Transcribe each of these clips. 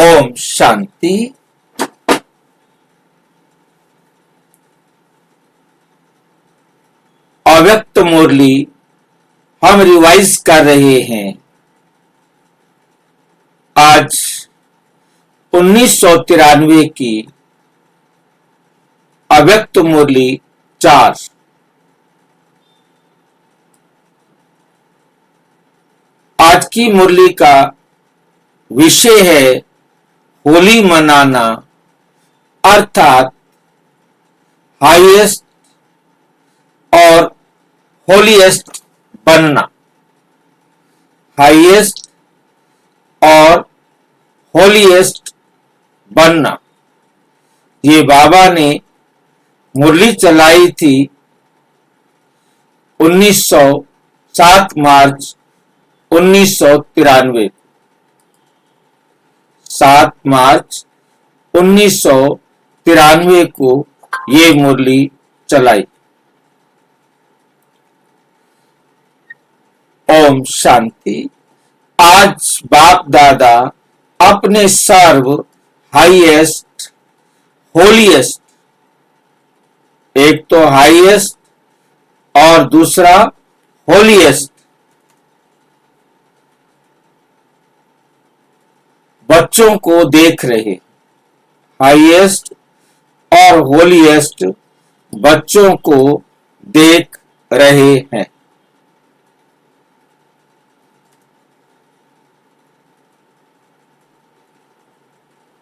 ओम शांति। अव्यक्त मुरली हम रिवाइज कर रहे हैं। आज 1993 की अव्यक्त मुरली 4। आज की मुरली का विषय है होली मनाना, अर्थात हाईएस्ट और होलीएस्ट बनना। हाईएस्ट और होलीएस्ट बनना, ये बाबा ने मुरली चलाई थी 7 मार्च 1993। 7 मार्च 1993 को ये मुरली चलाई। ओम शांति। आज बाप दादा अपने सर्व हाईएस्ट होलीएस्ट, एक तो हाईएस्ट और दूसरा होलीएस्ट, बच्चों को देख रहे। हाईएस्ट और होलीएस्ट बच्चों को देख रहे हैं।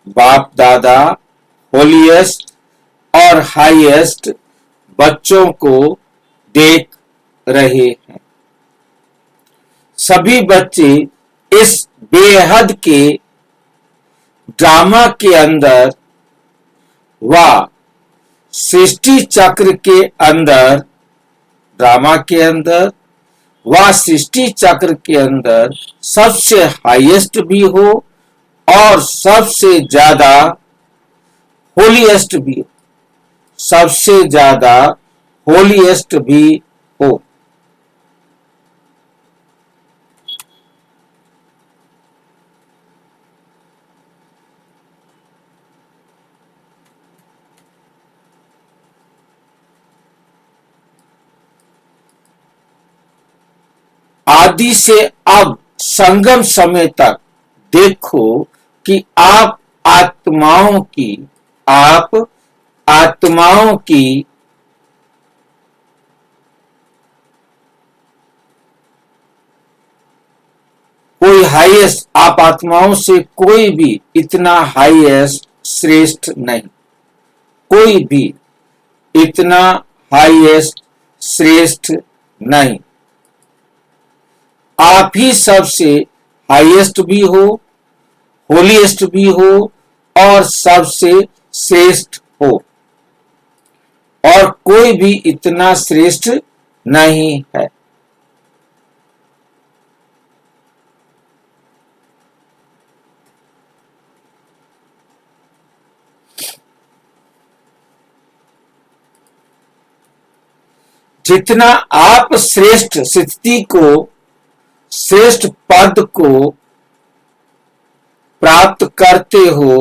बाप दादा होलीएस्ट और हाईएस्ट बच्चों को देख रहे हैं। सभी बच्चे इस बेहद के ड्रामा के अंदर व सृष्टि चक्र के अंदर, ड्रामा के अंदर व सृष्टि चक्र के अंदर सबसे हाईएस्ट भी हो और सबसे ज्यादा होलीएस्ट भी हो, सबसे ज्यादा होलीएस्ट भी हो। आदि से अब संगम समय तक देखो कि आप आत्माओं की कोई हाईएस्ट, आप आत्माओं से कोई भी इतना हाईएस्ट श्रेष्ठ नहीं, कोई भी इतना हाईएस्ट श्रेष्ठ नहीं। आप ही सबसे हाईएस्ट भी हो, होलीएस्ट भी हो और सबसे श्रेष्ठ हो, और कोई भी इतना श्रेष्ठ नहीं है। जितना आप श्रेष्ठ स्थिति को, श्रेष्ठ पद को प्राप्त करते हो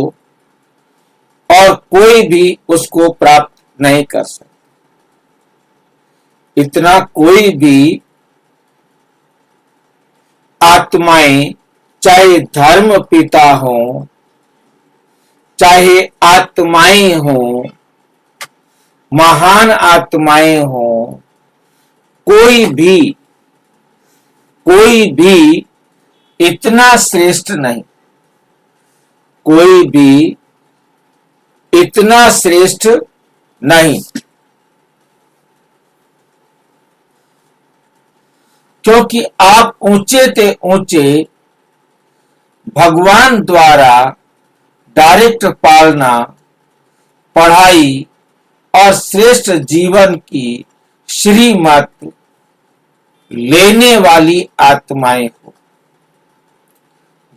और कोई भी उसको प्राप्त नहीं कर सकता। इतना कोई भी आत्माएं, चाहे धर्म पिता हो, चाहे आत्माएं हो, महान आत्माएं हो, कोई भी इतना श्रेष्ठ नहीं, कोई भी इतना श्रेष्ठ नहीं। क्योंकि आप ऊंचे से ऊंचे भगवान द्वारा डायरेक्ट पालना, पढ़ाई और श्रेष्ठ जीवन की श्रीमत लेने वाली आत्माएं हो।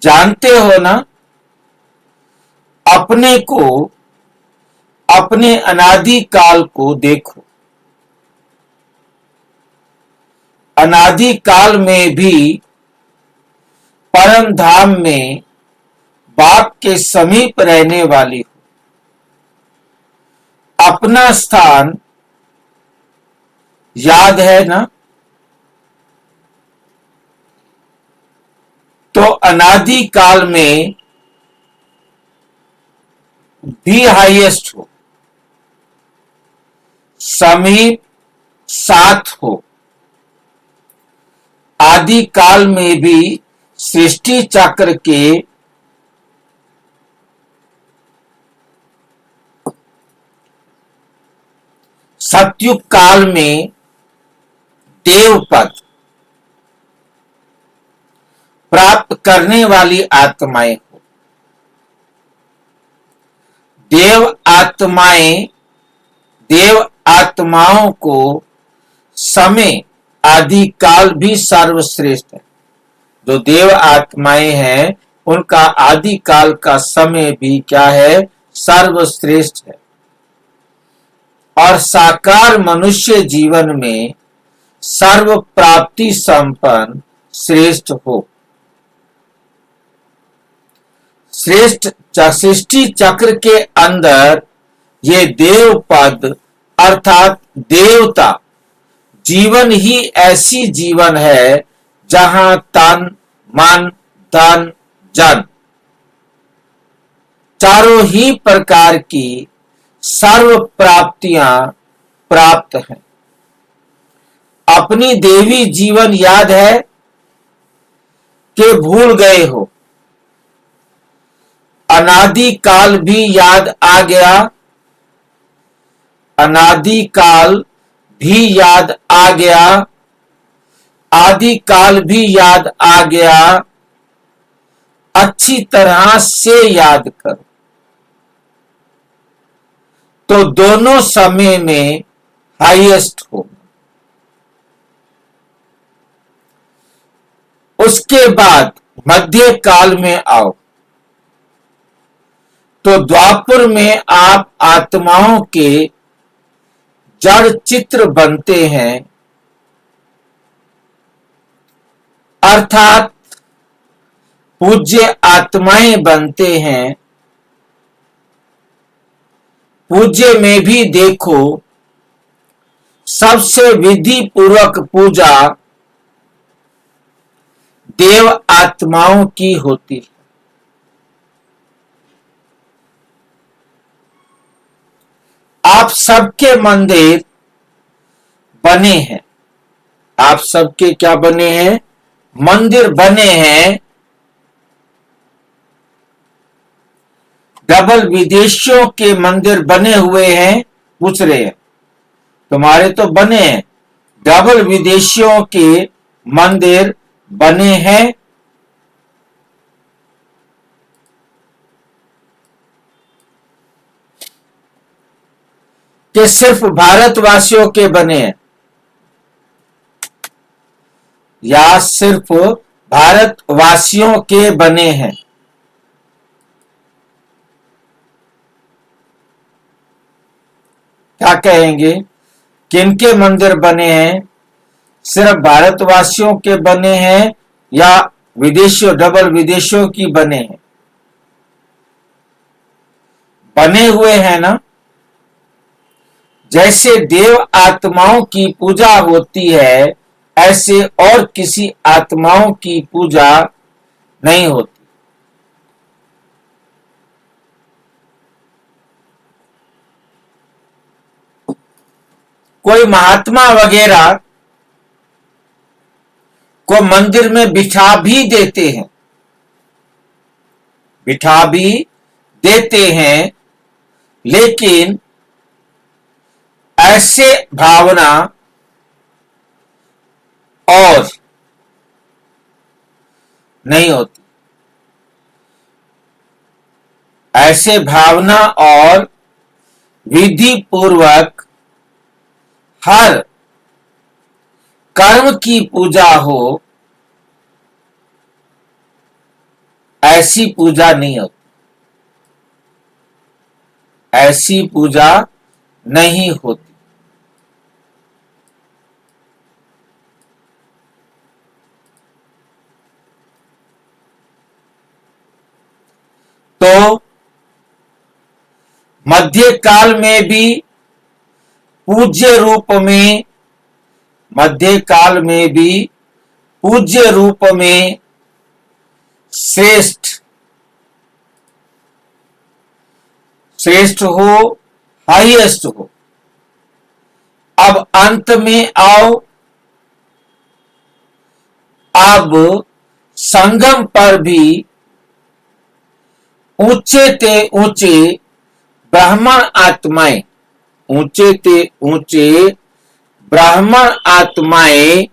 जानते हो ना, अपने को, अपने अनादि काल को देखो। अनादि काल में भी परम धाम में बाप के समीप रहने वाली हो, अपना स्थान याद है ना, तो अनादि काल में भी हाईएस्ट हो, समीप साथ हो, आदि काल में भी सृष्टि चक्र के सतयुग काल में देव पद प्राप्त करने वाली आत्माएं हो। देव आत्माएं, देव आत्माओं को समय आदि काल भी सर्वश्रेष्ठ है। जो देव आत्माएं हैं उनका आदि काल का समय भी क्या है, सर्वश्रेष्ठ है। और साकार मनुष्य जीवन में सर्व प्राप्ति संपन्न श्रेष्ठ हो। श्रेष्ठ सृष्टि चक्र के अंदर ये देव पद अर्थात देवता जीवन ही ऐसी जीवन है जहां तन मन धन जन चारों ही प्रकार की सर्व प्राप्तियां प्राप्त हैं। अपनी देवी जीवन याद है कि भूल गए हो, अनादि काल भी याद आ गया, अनादि काल भी याद आ गया, आदि काल भी याद आ गया। अच्छी तरह से याद करो तो दोनों समय में हाईएस्ट हो। उसके बाद मध्य काल में आओ तो द्वापर में आप आत्माओं के जड़ चित्र बनते हैं, अर्थात पूज्य आत्माएं बनते हैं। पूज्य में भी देखो सबसे विधि पूर्वक पूजा देव आत्माओं की होती है। आप सबके मंदिर बने हैं, आप सबके क्या बने हैं, मंदिर बने हैं। डबल विदेशियों के मंदिर बने हुए हैं, पूछ रहे हैं, तुम्हारे तो बने हैं, डबल विदेशियों के मंदिर बने हैं। कि सिर्फ भारतवासियों के बने हैं या सिर्फ भारतवासियों के बने हैं? क्या कहेंगे, किनके मंदिर बने हैं? सिर्फ भारतवासियों के बने हैं या विदेशियों, डबल विदेशियों की बने हैं? बने हुए हैं ना। जैसे देव आत्माओं की पूजा होती है ऐसे और किसी आत्माओं की पूजा नहीं होती। कोई महात्मा वगैरह को मंदिर में बिठा भी देते हैं, बिठा भी देते हैं, लेकिन ऐसे भावना और नहीं होती। ऐसे भावना और विधि पूर्वक हर कर्म की पूजा हो, ऐसी पूजा नहीं होती, ऐसी पूजा नहीं होती। तो मध्य काल में भी पूज्य रूप में, मध्य काल में भी पूज्य रूप में श्रेष्ठ हो, हाईएस्ट हो। अब अंत में आओ, अब संगम पर भी ऊंचे ते ऊंचे ब्राह्मण आत्माएं, ऊंचे ते ऊंचे ब्राह्मण आत्माएं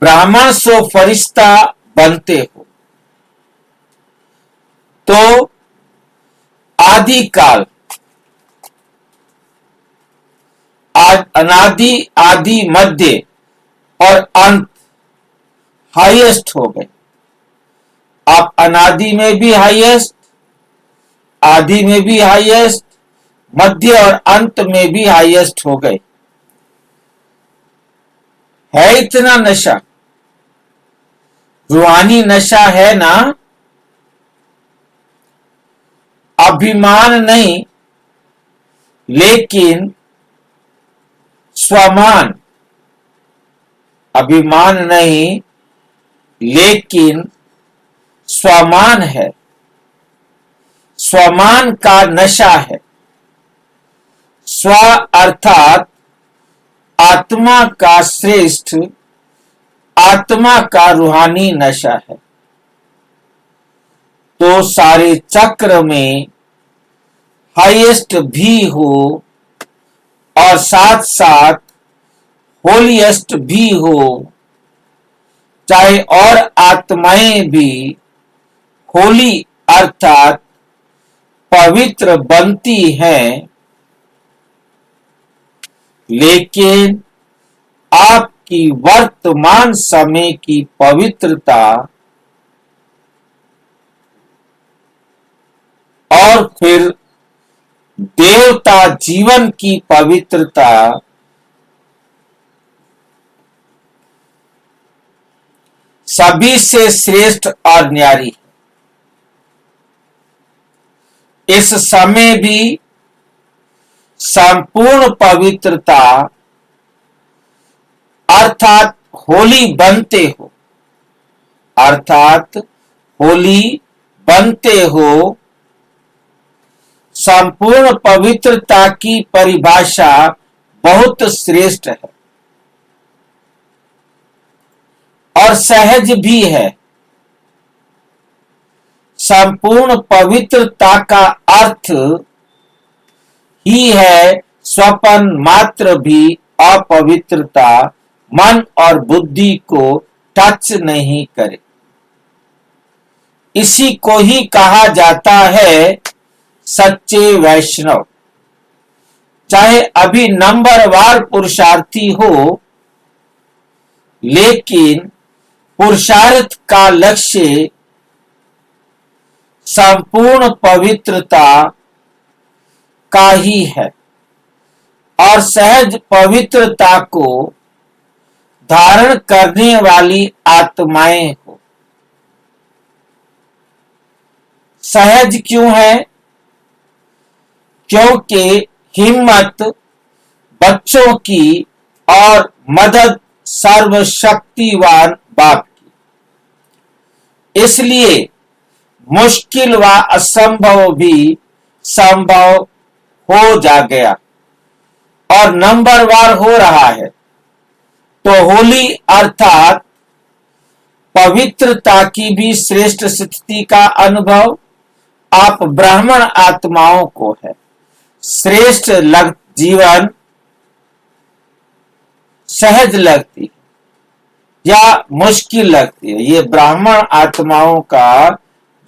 ब्राह्मण सो फरिश्ता बनते हो। तो आदि काल, अनादि, आदि, मध्य और अंत हाईएस्ट हो गए। आप अनादि में भी हाईएस्ट, आदि में भी हाईएस्ट, मध्य और अंत में भी हाईएस्ट हो गए। है इतना नशा, रूहानी नशा है ना। अभिमान नहीं, लेकिन स्वमान, अभिमान नहीं लेकिन स्वमान है, स्वमान का नशा है। स्व अर्थात आत्मा का श्रेष्ठ, आत्मा का रूहानी नशा है। तो सारे चक्र में हाईएस्ट भी हो और साथ साथ होलीएस्ट भी हो, चाहे और आत्माएं भी होली अर्थात पवित्र बनती हैं, लेकिन आपकी वर्तमान समय की पवित्रता और फिर देवता जीवन की पवित्रता सभी से श्रेष्ठ और न्यारी है। इस समय भी संपूर्ण पवित्रता अर्थात होली बनते हो, अर्थात होली बनते हो। संपूर्ण पवित्रता की परिभाषा बहुत श्रेष्ठ है और सहज भी है। संपूर्ण पवित्रता का अर्थ ही है स्वपन मात्र भी अपवित्रता मन और बुद्धि को टच नहीं करे। इसी को ही कहा जाता है सच्चे वैष्णव। चाहे अभी नंबरवार पुरुषार्थी हो, लेकिन पुरुषार्थ का लक्ष्य संपूर्ण पवित्रता का ही है और सहज पवित्रता को धारण करने वाली आत्माएं हो। सहज क्यों है? क्योंकि हिम्मत बच्चों की और मदद सर्वशक्तिवान बाप की। इसलिए मुश्किल व असंभव भी संभव हो जा गया और नंबरवार हो रहा है। तो होली अर्थात पवित्रता की भी श्रेष्ठ स्थिति का अनुभव आप ब्राह्मण आत्माओं को है। श्रेष्ठ जीवन सहज लगती है या मुश्किल लगती है, ये ब्राह्मण आत्माओं का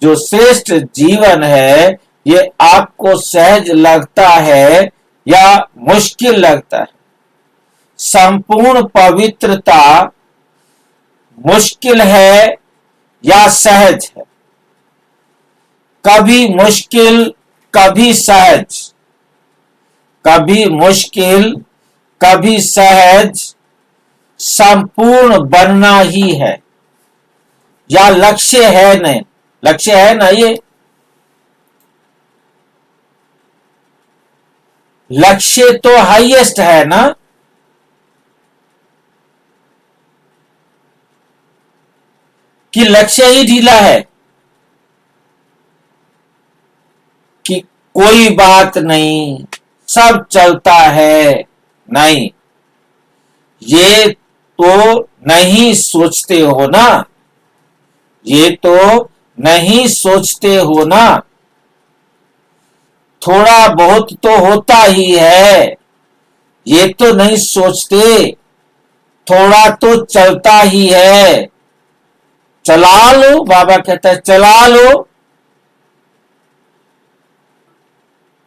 जो श्रेष्ठ जीवन है, ये आपको सहज लगता है या मुश्किल लगता है। संपूर्ण पवित्रता मुश्किल है या सहज है? कभी मुश्किल, कभी सहज, कभी मुश्किल, कभी सहज, संपूर्ण बनना ही है, या लक्ष्य है नहीं, लक्ष्य है ना, ये लक्ष्य तो हाईएस्ट है ना। कि लक्ष्य ही ढीला है कि कोई बात नहीं, सब चलता है, नहीं, ये तो नहीं सोचते हो ना, ये तो नहीं सोचते हो ना। थोड़ा बहुत तो होता ही है, ये तो नहीं सोचते, थोड़ा तो चलता ही है। चला लो, बाबा कहता है चला लो।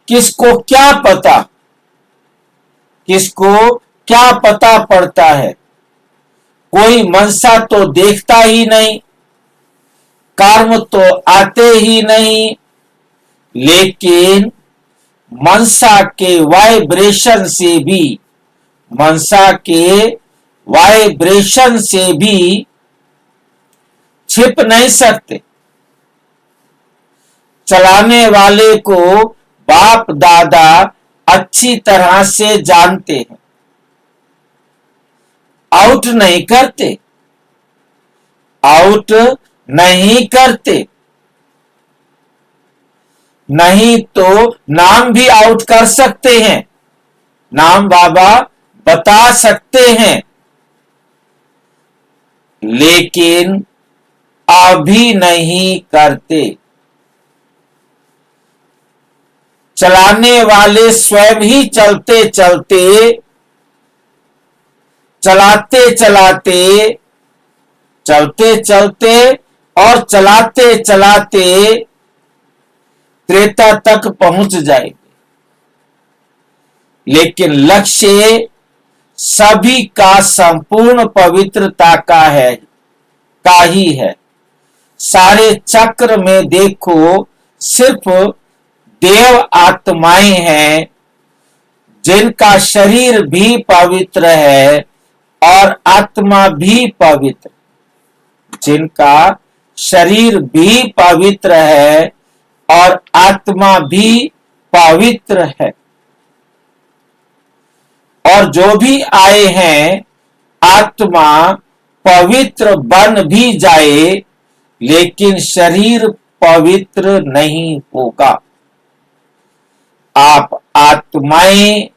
किसको क्या पता, किसको क्या पता पड़ता है। कोई मनसा तो देखता ही नहीं, कर्म तो आते ही नहीं, लेकिन मनसा के वाइब्रेशन से भी, मनसा के वाइब्रेशन से भी छिप नहीं सकते। चलाने वाले को बाप दादा अच्छी तरह से जानते हैं, आउट नहीं करते, आउट नहीं करते। नहीं तो नाम भी आउट कर सकते हैं, नाम बाबा बता सकते हैं, लेकिन अभी नहीं करते। चलाने वाले स्वयं ही चलते चलते, चलाते चलाते, चलते चलते और चलाते चलाते त्रेता तक पहुंच जाएंगे। लेकिन लक्ष्य सभी का संपूर्ण पवित्रता का है, का ही है। सारे चक्र में देखो सिर्फ देव आत्माएं हैं, जिनका शरीर भी पवित्र है और आत्मा भी पवित्र, जिनका शरीर भी पवित्र है और आत्मा भी पवित्र है। और जो भी आए हैं, आत्मा पवित्र बन भी जाए, लेकिन शरीर पवित्र नहीं होगा। आप आत्माएं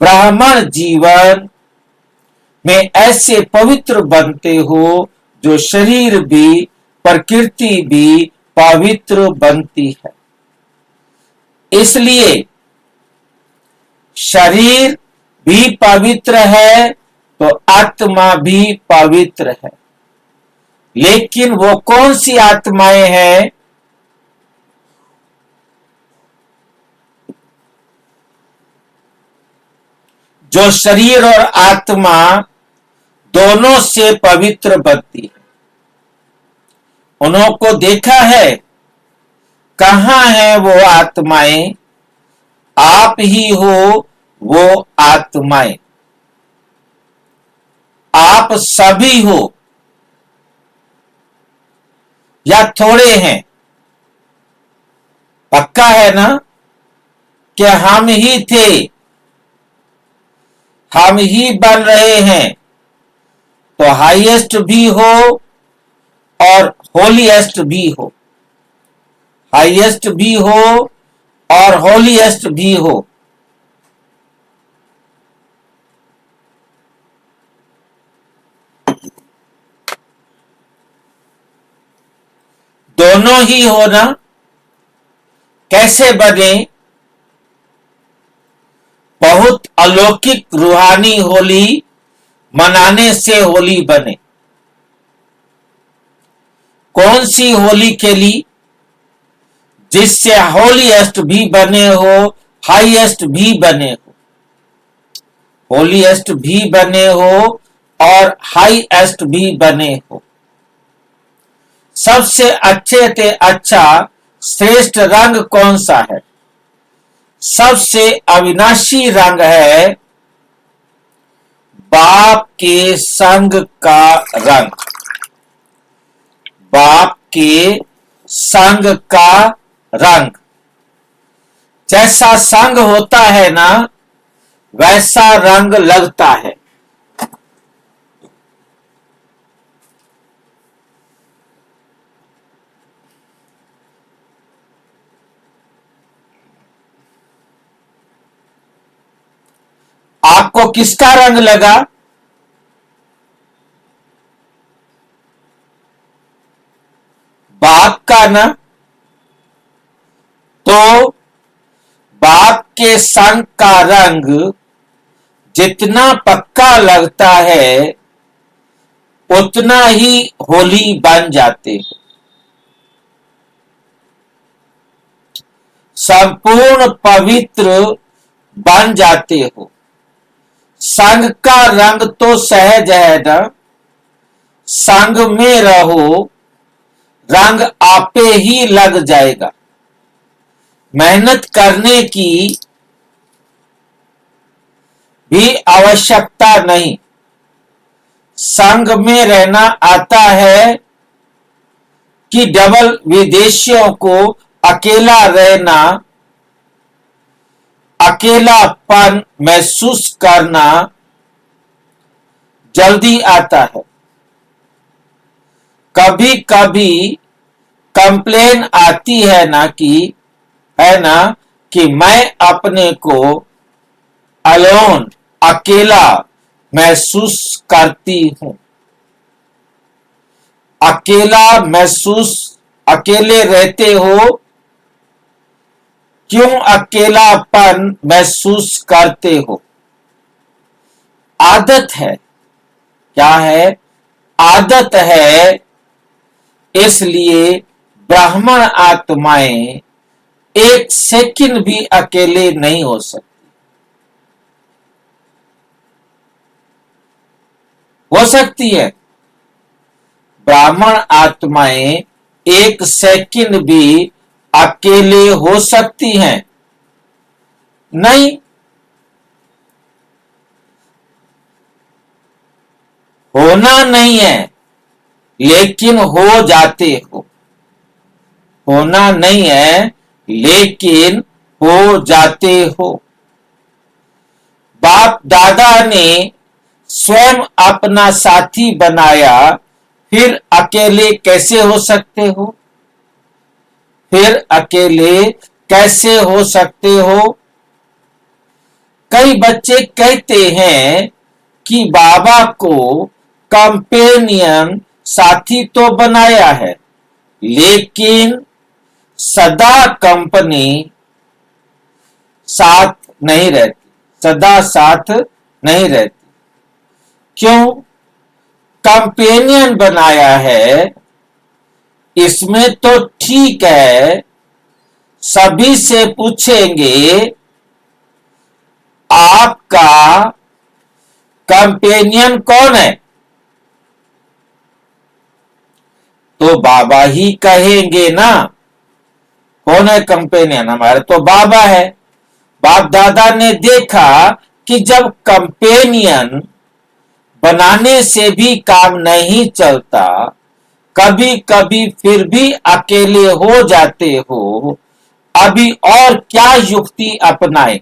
ब्राह्मण जीवन में ऐसे पवित्र बनते हो, जो शरीर भी, प्रकृति भी पवित्र बनती है। इसलिए शरीर भी पवित्र है तो आत्मा भी पवित्र है। लेकिन वो कौन सी आत्माएं हैं? जो शरीर और आत्मा दोनों से पवित्र बनती है। उन्हों को देखा है, कहां है वो आत्माएं? आप ही हो वो आत्माएं, आप सभी हो या थोड़े हैं? पक्का है ना कि हम ही थे, हम ही बन रहे हैं। तो हाईएस्ट भी हो और होलीएस्ट भी हो, हाईएस्ट भी हो और होलीएस्ट भी हो। दोनों ही हो ना। कैसे बने? बहुत अलौकिक रूहानी होली मनाने से होली बने। कौन सी होली खेली? जिससे होलीएस्ट भी बने हो, हाईएस्ट भी बने हो, होलीएस्ट भी बने हो और हाईएस्ट भी बने हो। सबसे अच्छे से अच्छा श्रेष्ठ रंग कौन सा है? सबसे अविनाशी रंग है बाप के संग का रंग, बाप के संग का रंग, जैसा संग होता है ना वैसा रंग लगता है। आपको किसका रंग लगा? बाप का ना। तो बाप के संग का रंग जितना पक्का लगता है उतना ही होली बन जाते हैं। संपूर्ण पवित्र बन जाते हो। संग का रंग तो सहज है ना, संग में रहो, रंग आपे ही लग जाएगा। मेहनत करने की भी आवश्यकता नहीं। संग में रहना आता है कि डबल विदेशियों को अकेला रहना, अकेलापन महसूस करना जल्दी आता है। कभी कभी कंप्लेन आती है ना कि मैं अपने को अलोन, अकेला महसूस करती हूं। अकेले रहते हो। क्यों अकेलापन महसूस करते हो? आदत है। क्या है? आदत है। इसलिए ब्राह्मण आत्माएं एक सेकंड भी अकेले नहीं हो सकती। हो सकती है? ब्राह्मण आत्माएं एक सेकंड भी अकेले हो सकती हैं? नहीं। होना नहीं है लेकिन हो जाते हो। होना नहीं है लेकिन हो जाते हो। बाप दादा ने स्वयं अपना साथी बनाया, फिर अकेले कैसे हो सकते हो? फिर अकेले कैसे हो सकते हो? कई बच्चे कहते हैं कि बाबा को कंपेनियन साथी तो बनाया है लेकिन सदा कंपनी साथ नहीं रहती, सदा साथ नहीं रहती। क्यों? कंपेनियन बनाया है, इसमें तो ठीक है। सभी से पूछेंगे आपका कंपेनियन कौन है, तो बाबा ही कहेंगे ना। कौन है कंपेनियन? हमारे तो बाबा है। बाप दादा ने देखा कि जब कंपेनियन बनाने से भी काम नहीं चलता, कभी कभी फिर भी अकेले हो जाते हो, अभी और क्या युक्ति अपनाए?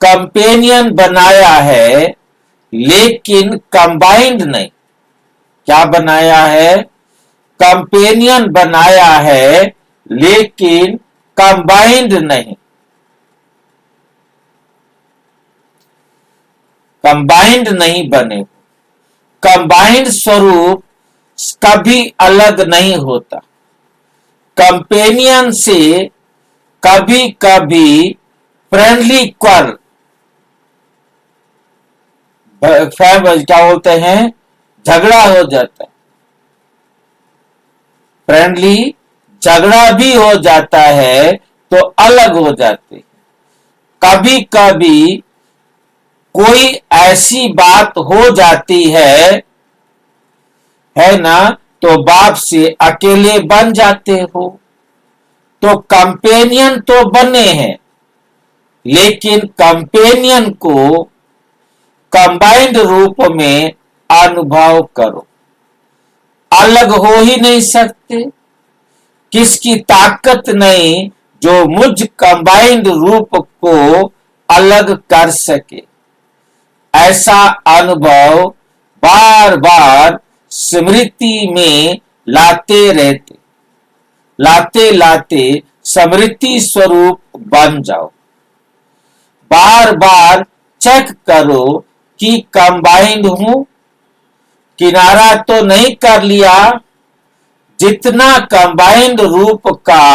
कंपेनियन बनाया है लेकिन कंबाइंड नहीं। क्या बनाया है? कंपेनियन बनाया है लेकिन कंबाइंड नहीं। कंबाइंड नहीं बने। कंबाइंड स्वरूप कभी अलग नहीं होता। कंपेनियन से कभी कभी फ्रेंडली क्वार क्या बोलते हैं, झगड़ा हो जाता है। फ्रेंडली झगड़ा भी हो जाता है तो अलग हो जाते। कभी कभी कोई ऐसी बात हो जाती है ना, तो बाप से अकेले बन जाते हो। तो कंपेनियन तो बने हैं लेकिन कंपेनियन को कंबाइंड रूप में अनुभव करो। अलग हो ही नहीं सकते, किसकी ताकत नहीं जो मुझ कंबाइंड रूप को अलग कर सके। ऐसा अनुभव बार बार स्मृति में लाते लाते स्मृति स्वरूप बन जाओ। बार बार चेक करो कि कंबाइंड हूं, किनारा तो नहीं कर लिया। जितना कंबाइंड रूप का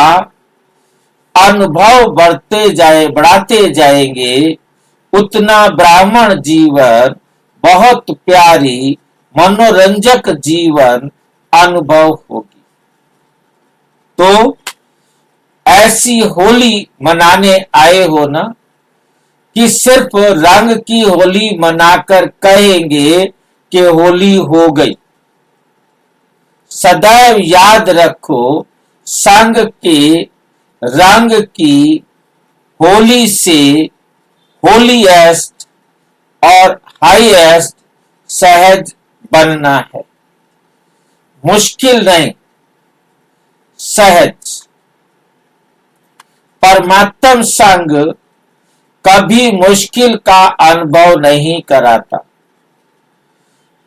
अनुभव बढ़ाते जाएंगे, उतना ब्राह्मण जीवन बहुत प्यारी मनोरंजक जीवन अनुभव होगी। तो ऐसी होली मनाने आए हो ना कि सिर्फ रंग की होली मनाकर कहेंगे कि होली हो गई। सदैव याद रखो, संग के रंग की होली से होलीएस्ट और हाईएस्ट सहज बनना है। मुश्किल नहीं, सहज। परमात्म संग कभी मुश्किल का अनुभव नहीं कराता।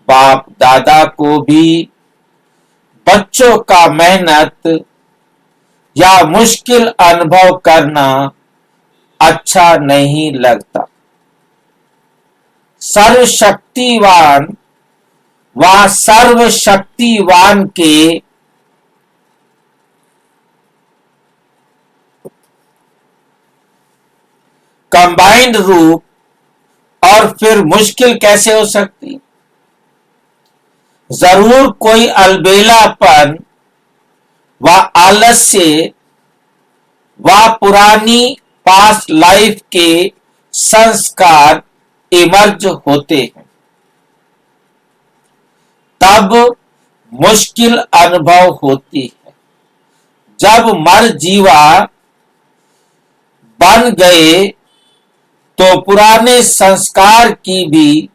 बाप दादा को भी बच्चों का मेहनत या मुश्किल अनुभव करना अच्छा नहीं लगता। सर्वशक्तिवान व सर्वशक्तिवान के कंबाइंड रूप और फिर मुश्किल कैसे हो सकती। जरूर कोई अलबेलापन व आलस्य व पुरानी पास्ट लाइफ के संस्कार इमर्ज होते हैं, तब मुश्किल अनुभव होती है। जब मर जीवा बन गए तो पुराने संस्कार की भी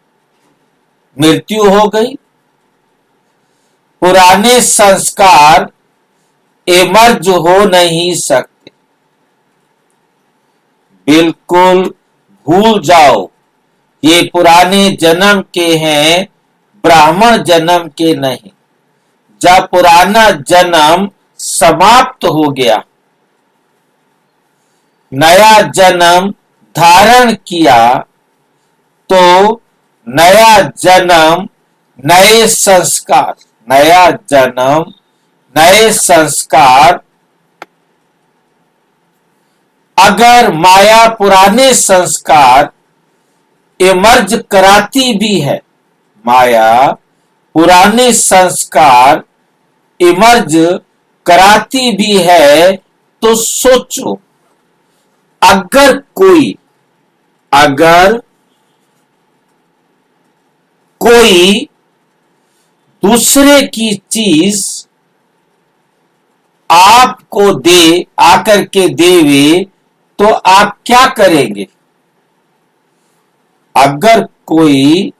मृत्यु हो गई। पुराने संस्कार इमर्ज हो नहीं सकते। बिल्कुल भूल जाओ, ये पुराने जन्म के हैं, ब्राह्मण जन्म के नहीं। जब पुराना जन्म समाप्त हो गया, नया जन्म धारण किया, तो नया जन्म नए संस्कार, नया जन्म नए संस्कार। अगर माया पुराने संस्कार इमर्ज कराती भी है, माया पुराने संस्कार इमर्ज कराती भी है, तो सोचो, अगर कोई दूसरे की चीज आपको आकर के देवे, तो आप क्या करेंगे? अगर कोई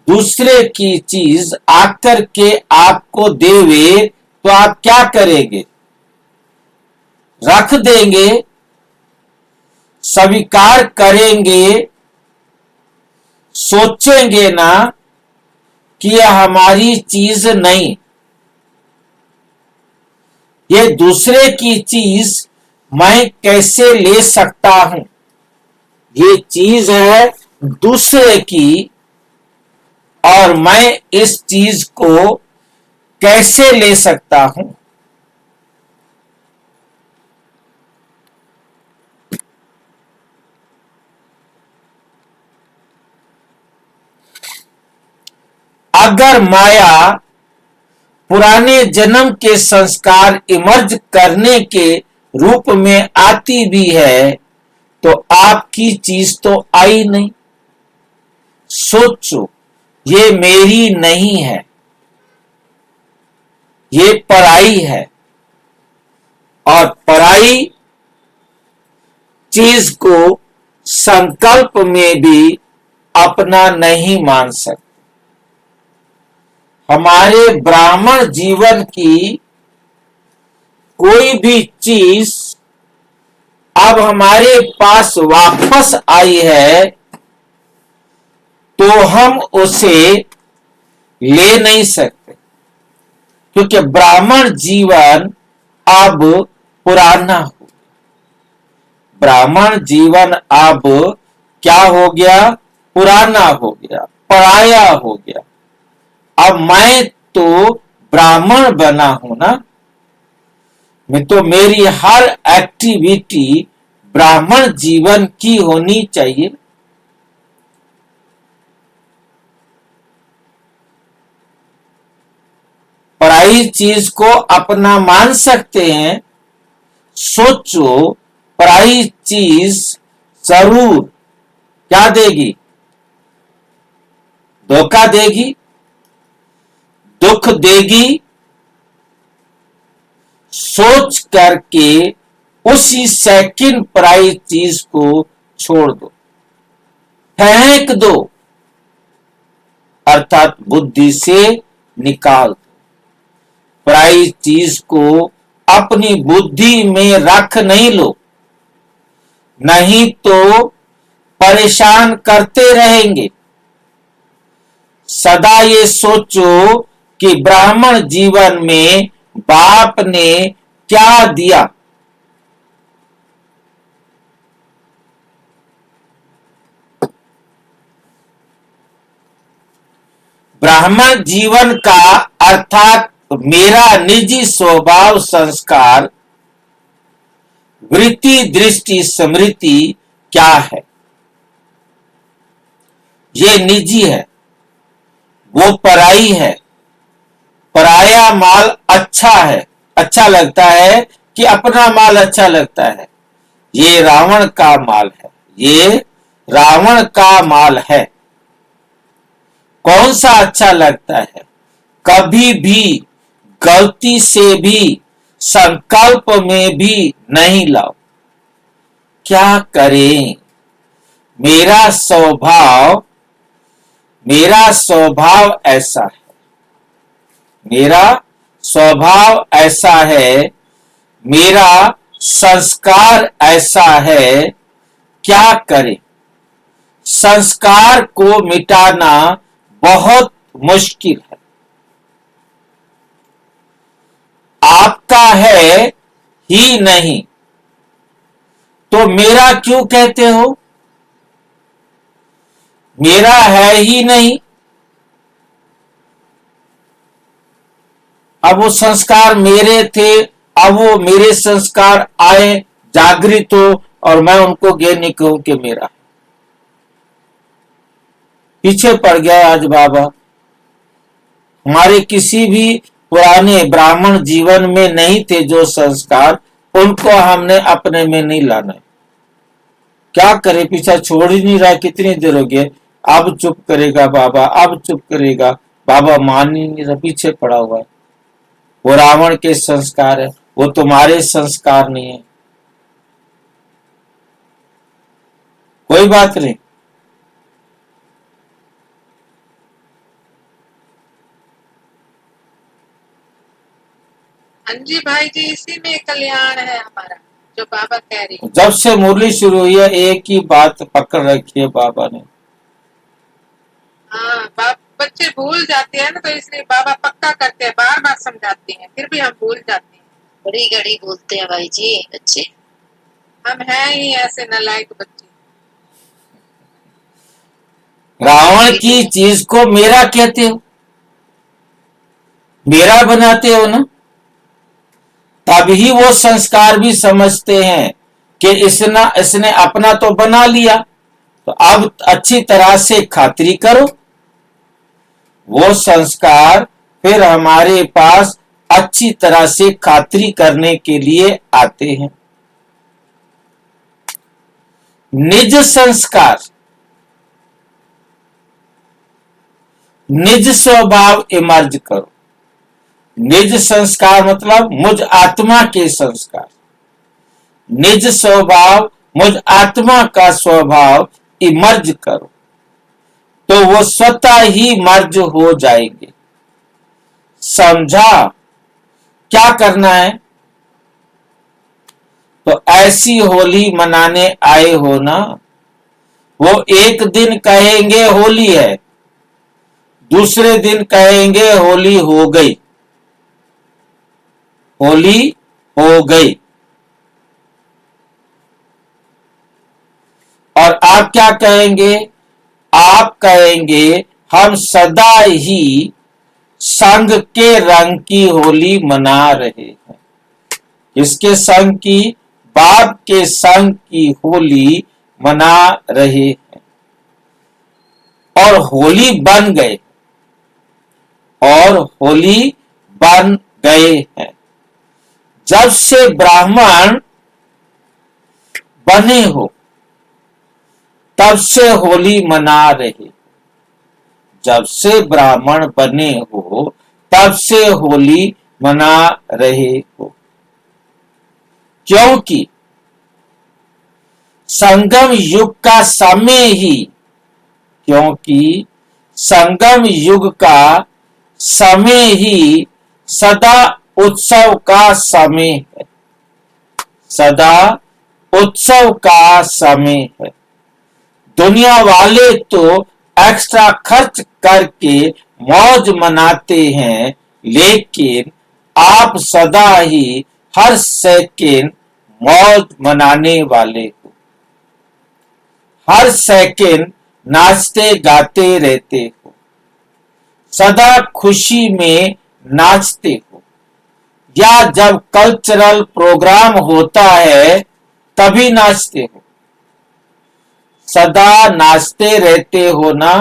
दूसरे की चीज आकर के आपको देवे, तो आप क्या करेंगे? रख देंगे, स्वीकार करेंगे, सोचेंगे ना कि यह हमारी चीज नहीं, ये दूसरे की चीज मैं कैसे ले सकता हूं, ये चीज है दूसरे की और मैं इस चीज को कैसे ले सकता हूं। अगर माया पुराने जन्म के संस्कार इमर्ज करने के रूप में आती भी है, तो आपकी चीज तो आई नहीं। सोचो, ये मेरी नहीं है, ये पराई है, और पराई चीज को संकल्प में भी अपना नहीं मान सकते। हमारे ब्राह्मण जीवन की कोई भी चीज अब हमारे पास वापस आई है तो हम उसे ले नहीं सकते, क्योंकि ब्राह्मण जीवन अब पुराना हो। ब्राह्मण जीवन अब क्या हो गया? पुराना हो गया, पराया हो गया। अब मैं तो ब्राह्मण बना हूं ना, मैं तो मेरी हर एक्टिविटी ब्राह्मण जीवन की होनी चाहिए। पराई चीज को अपना मान सकते हैं। सोचो, पराई चीज जरूर क्या देगी? धोखा देगी, दुख देगी। सोच करके उसी सेकंड पराई चीज को छोड़ दो, फेंक दो, अर्थात बुद्धि से निकाल दो। पराई चीज को अपनी बुद्धि में रख नहीं लो, नहीं तो परेशान करते रहेंगे। सदा ये सोचो कि ब्राह्मण जीवन में बाप ने क्या दिया। ब्राह्मण जीवन का अर्थात मेरा निजी स्वभाव, संस्कार, वृत्ति, दृष्टि, स्मृति क्या है? ये निजी है, वो पराई है। पराया माल अच्छा है, अच्छा लगता है कि अपना माल अच्छा लगता है। ये रावण का माल है, ये रावण का माल है। कौन सा अच्छा लगता है? कभी भी गलती से भी संकल्प में भी नहीं लाओ। क्या करें? मेरा स्वभाव ऐसा है, मेरा स्वभाव ऐसा है, मेरा संस्कार ऐसा है। क्या करें? संस्कार को मिटाना बहुत मुश्किल है। आपका है ही नहीं तो मेरा क्यों कहते हो? मेरा है ही नहीं। अब वो संस्कार मेरे थे, अब वो मेरे संस्कार आए, जागृत हो, और मैं उनको ये नहीं कहूं कि मेरा। पीछे पड़ गया आज बाबा। हमारे किसी भी पुराने ब्राह्मण जीवन में नहीं थे जो संस्कार, उनको हमने अपने में नहीं लाना। क्या करे? पीछा छोड़ ही नहीं रहा। कितनी देर हो गई? अब चुप करेगा बाबा, अब चुप करेगा बाबा। मान ही नहीं रहा, पीछे पड़ा हुआ है। वो रावण के संस्कार है, वो तुम्हारे संस्कार नहीं है। कोई बात नहीं। हाँ जी भाई जी, इसी में कल्याण है हमारा, जो बाबा कह रही है। जब से मुरली शुरू हुई है एक ही बात पकड़ रखी है बाबा ने। हाँ, बच्चे भूल जाते हैं ना, तो इसलिए बाबा पक्का करते हैं, बार बार समझाते हैं, फिर भी हम भूल जाते हैं। घड़ी घड़ी बोलते हैं भाई जी बच्चे। हम हैं ही ऐसे नालायक बच्चे। रावण की चीज को मेरा कहते हो, मेरा बनाते हो ना, तभी वो संस्कार भी समझते हैं कि इसने अपना तो बना लिया, तो अब अच्छी तरह से खातिरी करो। वो संस्कार फिर हमारे पास अच्छी तरह से खातिरी करने के लिए आते हैं। निज संस्कार, निज स्वभाव इमर्ज करो। निज संस्कार मतलब मुझ आत्मा के संस्कार, निज स्वभाव, मुझ आत्मा का स्वभाव इमर्ज करो। तो वो स्वतः ही मर्ज हो जाएंगे। समझा क्या करना है? तो ऐसी होली मनाने आए हो ना, वो एक दिन कहेंगे होली है, दूसरे दिन कहेंगे होली हो गई, होली हो गई। और आप क्या कहेंगे? आप कहेंगे हम सदा ही संग के रंग की होली मना रहे हैं। किसके संग की? बाप के संग की होली मना रहे हैं। और होली बन गए, और होली बन गए हैं। जब से ब्राह्मण बने हो तब से होली मना रहे। जब से ब्राह्मण बने हो तब से होली मना रहे हो। क्योंकि संगम युग का समय ही, क्योंकि संगम युग का समय ही सदा उत्सव का समय है। सदा उत्सव का समय है। दुनिया वाले तो एक्स्ट्रा खर्च करके मौज मनाते हैं, लेकिन आप सदा ही हर सेकेंड मौज मनाने वाले हो। हर सेकेंड नाचते गाते रहते हो, सदा खुशी में नाचते हो। या जब कल्चरल प्रोग्राम होता है तभी नाचते हो। सदा नाचते रहते हो ना।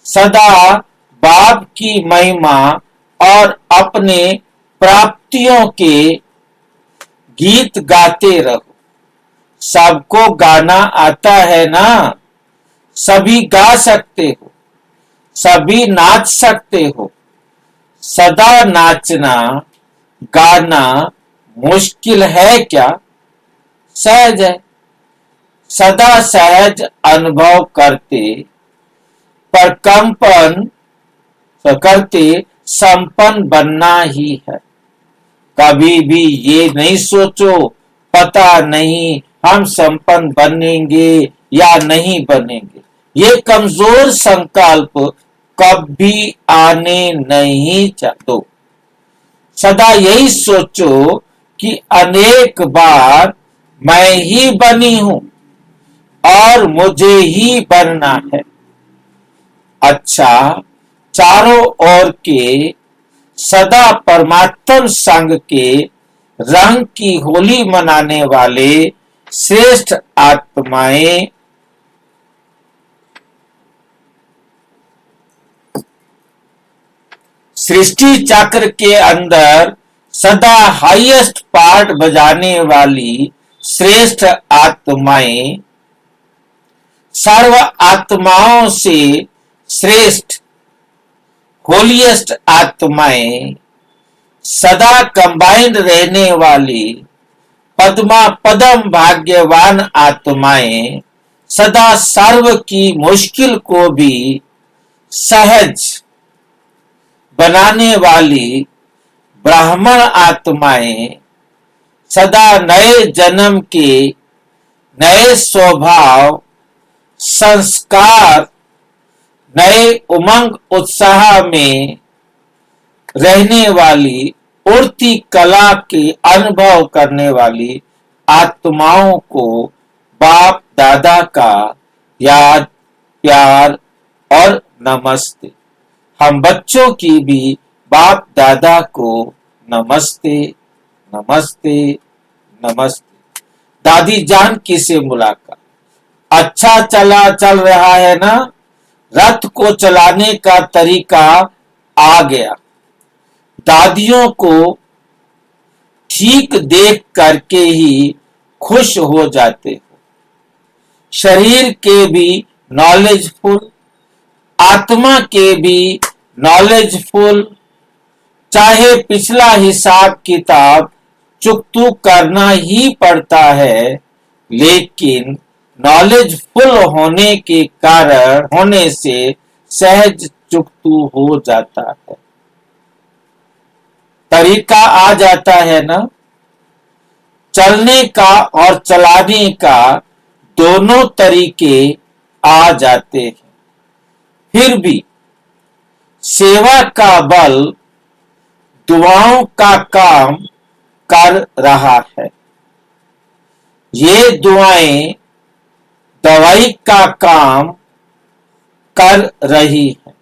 सदा बाप की महिमा और अपने प्राप्तियों के गीत गाते रहो। सबको गाना आता है ना, सभी गा सकते हो, सभी नाच सकते हो। सदा नाचना गाना मुश्किल है क्या? सहज है। सदा सहज अनुभव करते पर कंपन करते संपन्न बनना ही है। कभी भी ये नहीं सोचो पता नहीं हम संपन्न बनेंगे या नहीं बनेंगे। ये कमजोर संकल्प कभी आने नहीं दो। सदा यही सोचो कि अनेक बार मैं ही बनी हूं और मुझे ही बनना है। अच्छा, चारों ओर के सदा परमात्म संग के रंग की होली मनाने वाले श्रेष्ठ आत्माएं सृष्टि चक्र के अंदर सदा हाईएस्ट पार्ट बजाने वाली श्रेष्ठ आत्माएं, सर्व आत्माओं से श्रेष्ठ होलीएस्ट आत्माएं, सदा कंबाइंड रहने वाली पद्मा पदम भाग्यवान आत्माएं, सदा सर्व की मुश्किल को भी सहज बनाने वाली ब्राह्मण आत्माएं, सदा नए जन्म के नए स्वभाव संस्कार नए उमंग उत्साह में रहने वाली उड़ती कला के अनुभव करने वाली आत्माओं को बाप दादा का याद प्यार और नमस्ते। हम बच्चों की भी बाप दादा को नमस्ते नमस्ते नमस्ते। दादी जानकी से मुलाकात। अच्छा चल रहा है ना। रथ को चलाने का तरीका आ गया। दादियों को ठीक देख करके ही खुश हो जाते हो। शरीर के भी नॉलेजफुल, आत्मा के भी नॉलेजफुल। चाहे पिछला हिसाब किताब चुकतू करना ही पड़ता है, लेकिन नॉलेजफुल होने के कारण होने से सहज चुकतू हो जाता है। तरीका आ जाता है ना, चलने का और चलाने का दोनों तरीके आ जाते हैं। फिर भी सेवा का बल दुआओं का काम कर रहा है। ये दुआएं दवाई का काम कर रही है।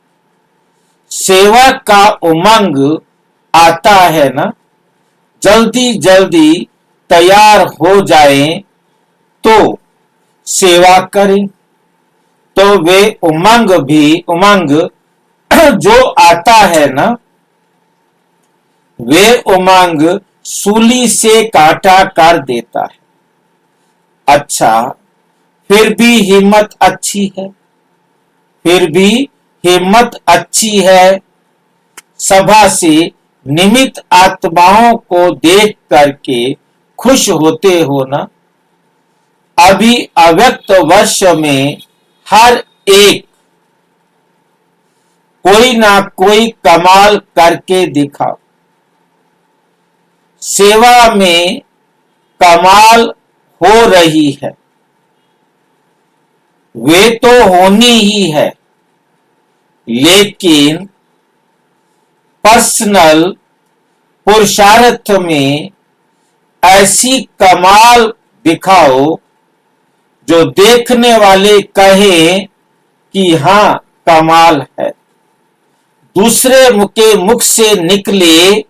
सेवा का उमंग आता है ना, जल्दी जल्दी तैयार हो जाएं तो सेवा करें, तो वे उमंग जो आता है ना, वे उमंग सूली से काटा कर देता है। अच्छा, फिर भी हिम्मत अच्छी है, फिर भी हिम्मत अच्छी है। सभा से निमित्त आत्माओं को देख करके खुश होते हो ना। अभी अव्यक्त वर्ष में हर एक कोई ना कोई कमाल करके दिखाओ। सेवा में कमाल हो रही है, वे तो होनी ही है, लेकिन पर्सनल पुरुषार्थ में ऐसी कमाल दिखाओ जो देखने वाले कहें कि हाँ कमाल है। दूसरे के मुख से निकले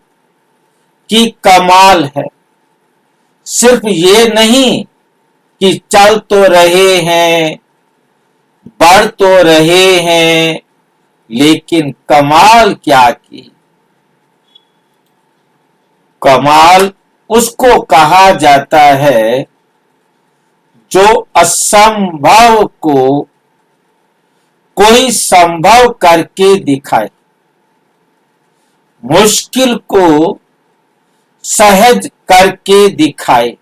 कि कमाल है। सिर्फ ये नहीं कि चल तो रहे हैं, बढ़ तो रहे हैं, लेकिन कमाल क्या की। कमाल उसको कहा जाता है जो असंभव को कोई संभव करके दिखाए, मुश्किल को सहज करके दिखाए,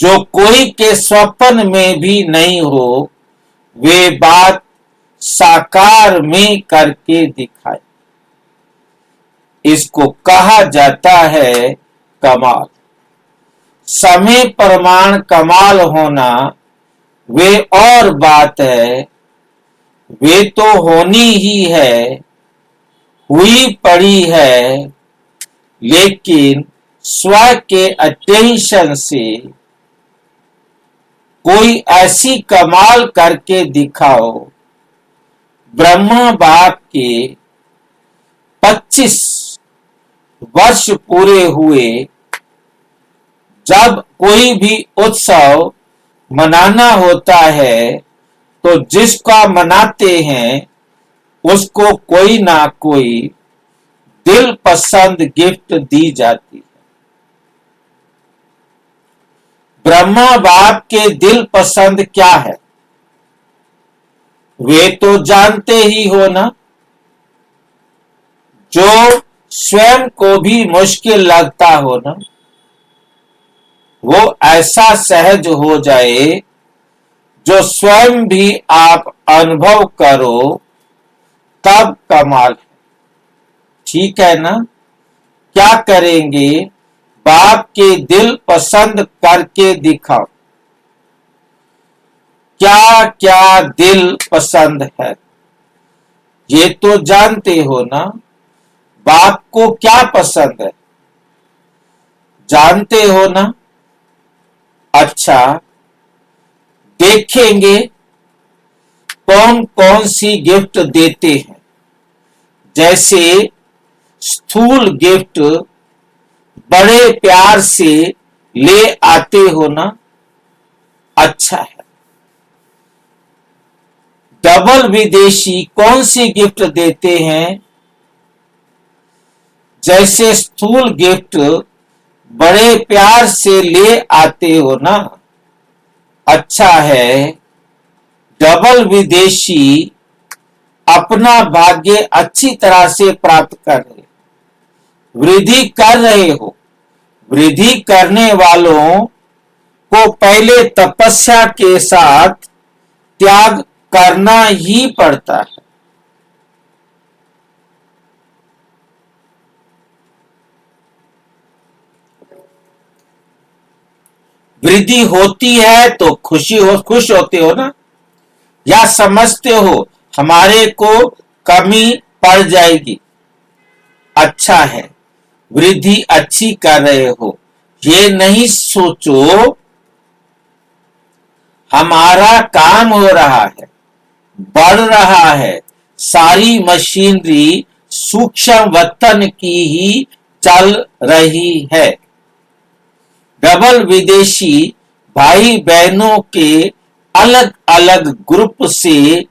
जो कोई के स्वप्न में भी नहीं हो वे बात साकार में करके दिखाए। इसको कहा जाता है कमाल। समय प्रमाण कमाल होना वे और बात है, वे तो होनी ही है, हुई पड़ी है, लेकिन स्व के अटेंशन से कोई ऐसी कमाल करके दिखाओ। ब्रह्मा बाप के 25 वर्ष पूरे हुए, जब कोई भी उत्सव मनाना होता है तो जिसका मनाते हैं उसको कोई ना कोई दिल पसंद गिफ्ट दी जाती है। ब्रह्मा बाप के दिल पसंद क्या है वे तो जानते ही हो ना। जो स्वयं को भी मुश्किल लगता हो ना, वो ऐसा सहज हो जाए जो स्वयं भी आप अनुभव करो, तब कमाल है। ठीक है ना। क्या करेंगे, बाप के दिल पसंद करके दिखाओ। क्या क्या दिल पसंद है ये तो जानते हो ना। बाप को क्या पसंद है जानते हो ना। अच्छा, देखेंगे कौन कौन सी गिफ्ट देते हैं। जैसे स्थूल गिफ्ट बड़े प्यार से ले आते हो ना, अच्छा है। डबल विदेशी कौन सी गिफ्ट देते हैं। जैसे स्थूल गिफ्ट बड़े प्यार से ले आते हो ना, अच्छा है। डबल विदेशी अपना भाग्य अच्छी तरह से प्राप्त कर रहे, वृद्धि कर रहे हो। वृद्धि करने वालों को पहले तपस्या के साथ त्याग करना ही पड़ता है। वृद्धि होती है तो खुश होते हो ना, या समझते हो हमारे को कमी पड़ जाएगी? अच्छा है, वृद्धि अच्छी कर रहे हो, ये नहीं सोचो हमारा काम हो रहा है, बढ़ रहा है, सारी मशीनरी सूक्ष्म वतन की ही चल रही है। डबल विदेशी भाई बहनों के अलग अलग ग्रुप से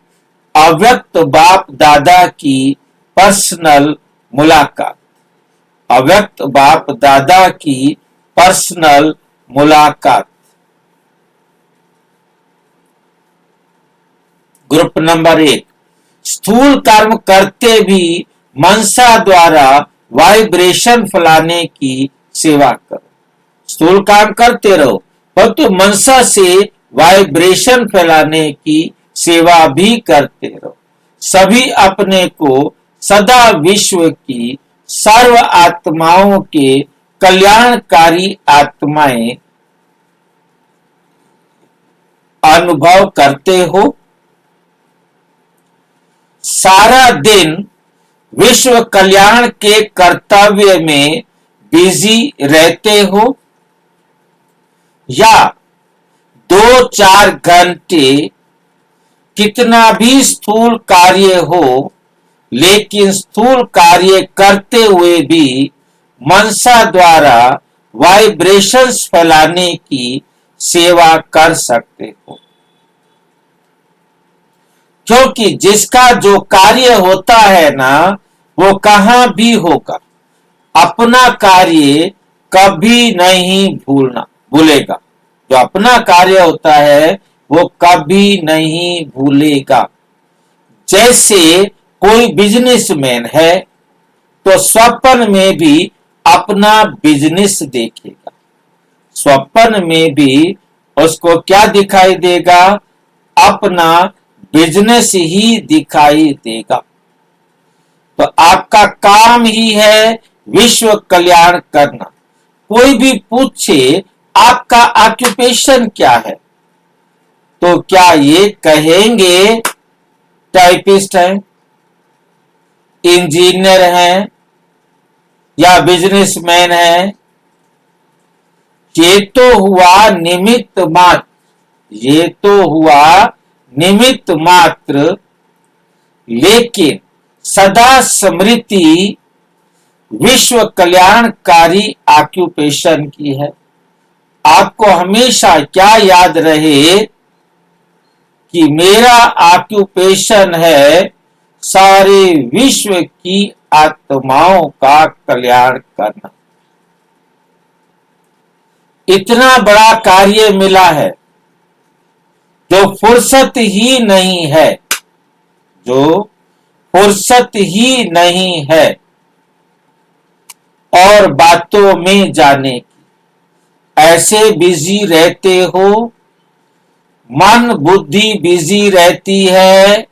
अव्यक्त बाप दादा की पर्सनल मुलाकात, अव्यक्त बाप दादा की पर्सनल मुलाकात। ग्रुप नंबर 1, स्थूल कर्म करते भी मनसा द्वारा वाइब्रेशन फैलाने की सेवा करो। स्थूल काम करते रहो परंतु मनसा से वाइब्रेशन फैलाने की सेवा भी करते रहो। सभी अपने को सदा विश्व की सर्व आत्माओं के कल्याणकारी आत्माएं अनुभव करते हो। सारा दिन विश्व कल्याण के कर्तव्य में बिजी रहते हो, या 2-4 घंटे कितना भी स्थूल कार्य हो, लेकिन स्थूल कार्य करते हुए भी मनसा द्वारा वाइब्रेशंस फैलाने की सेवा कर सकते हो। क्योंकि जिसका जो कार्य होता है ना, वो कहां भी होगा, अपना कार्य कभी नहीं भूलेगा। जो अपना कार्य होता है वो कभी नहीं भूलेगा। जैसे कोई बिजनेसमैन है तो स्वप्न में भी अपना बिजनेस देखेगा, स्वप्न में भी उसको क्या दिखाई देगा? अपना बिजनेस ही दिखाई देगा। तो आपका काम ही है विश्व कल्याण करना। कोई भी पूछे आपका ऑक्यूपेशन क्या है, तो क्या ये कहेंगे टाइपिस्ट हैं, इंजीनियर हैं या बिजनेसमैन हैं? ये तो हुआ निमित्त मात्र, ये तो हुआ निमित्त मात्र, लेकिन सदा स्मृति विश्व कल्याणकारी ऑक्यूपेशन की है। आपको हमेशा क्या याद रहे कि मेरा ऑक्यूपेशन है सारे विश्व की आत्माओं का कल्याण करना। इतना बड़ा कार्य मिला है जो फुर्सत ही नहीं है, जो फुर्सत ही नहीं है और बातों में जाने की। ऐसे बिजी रहते हो, मन बुद्धि बिजी रहती है,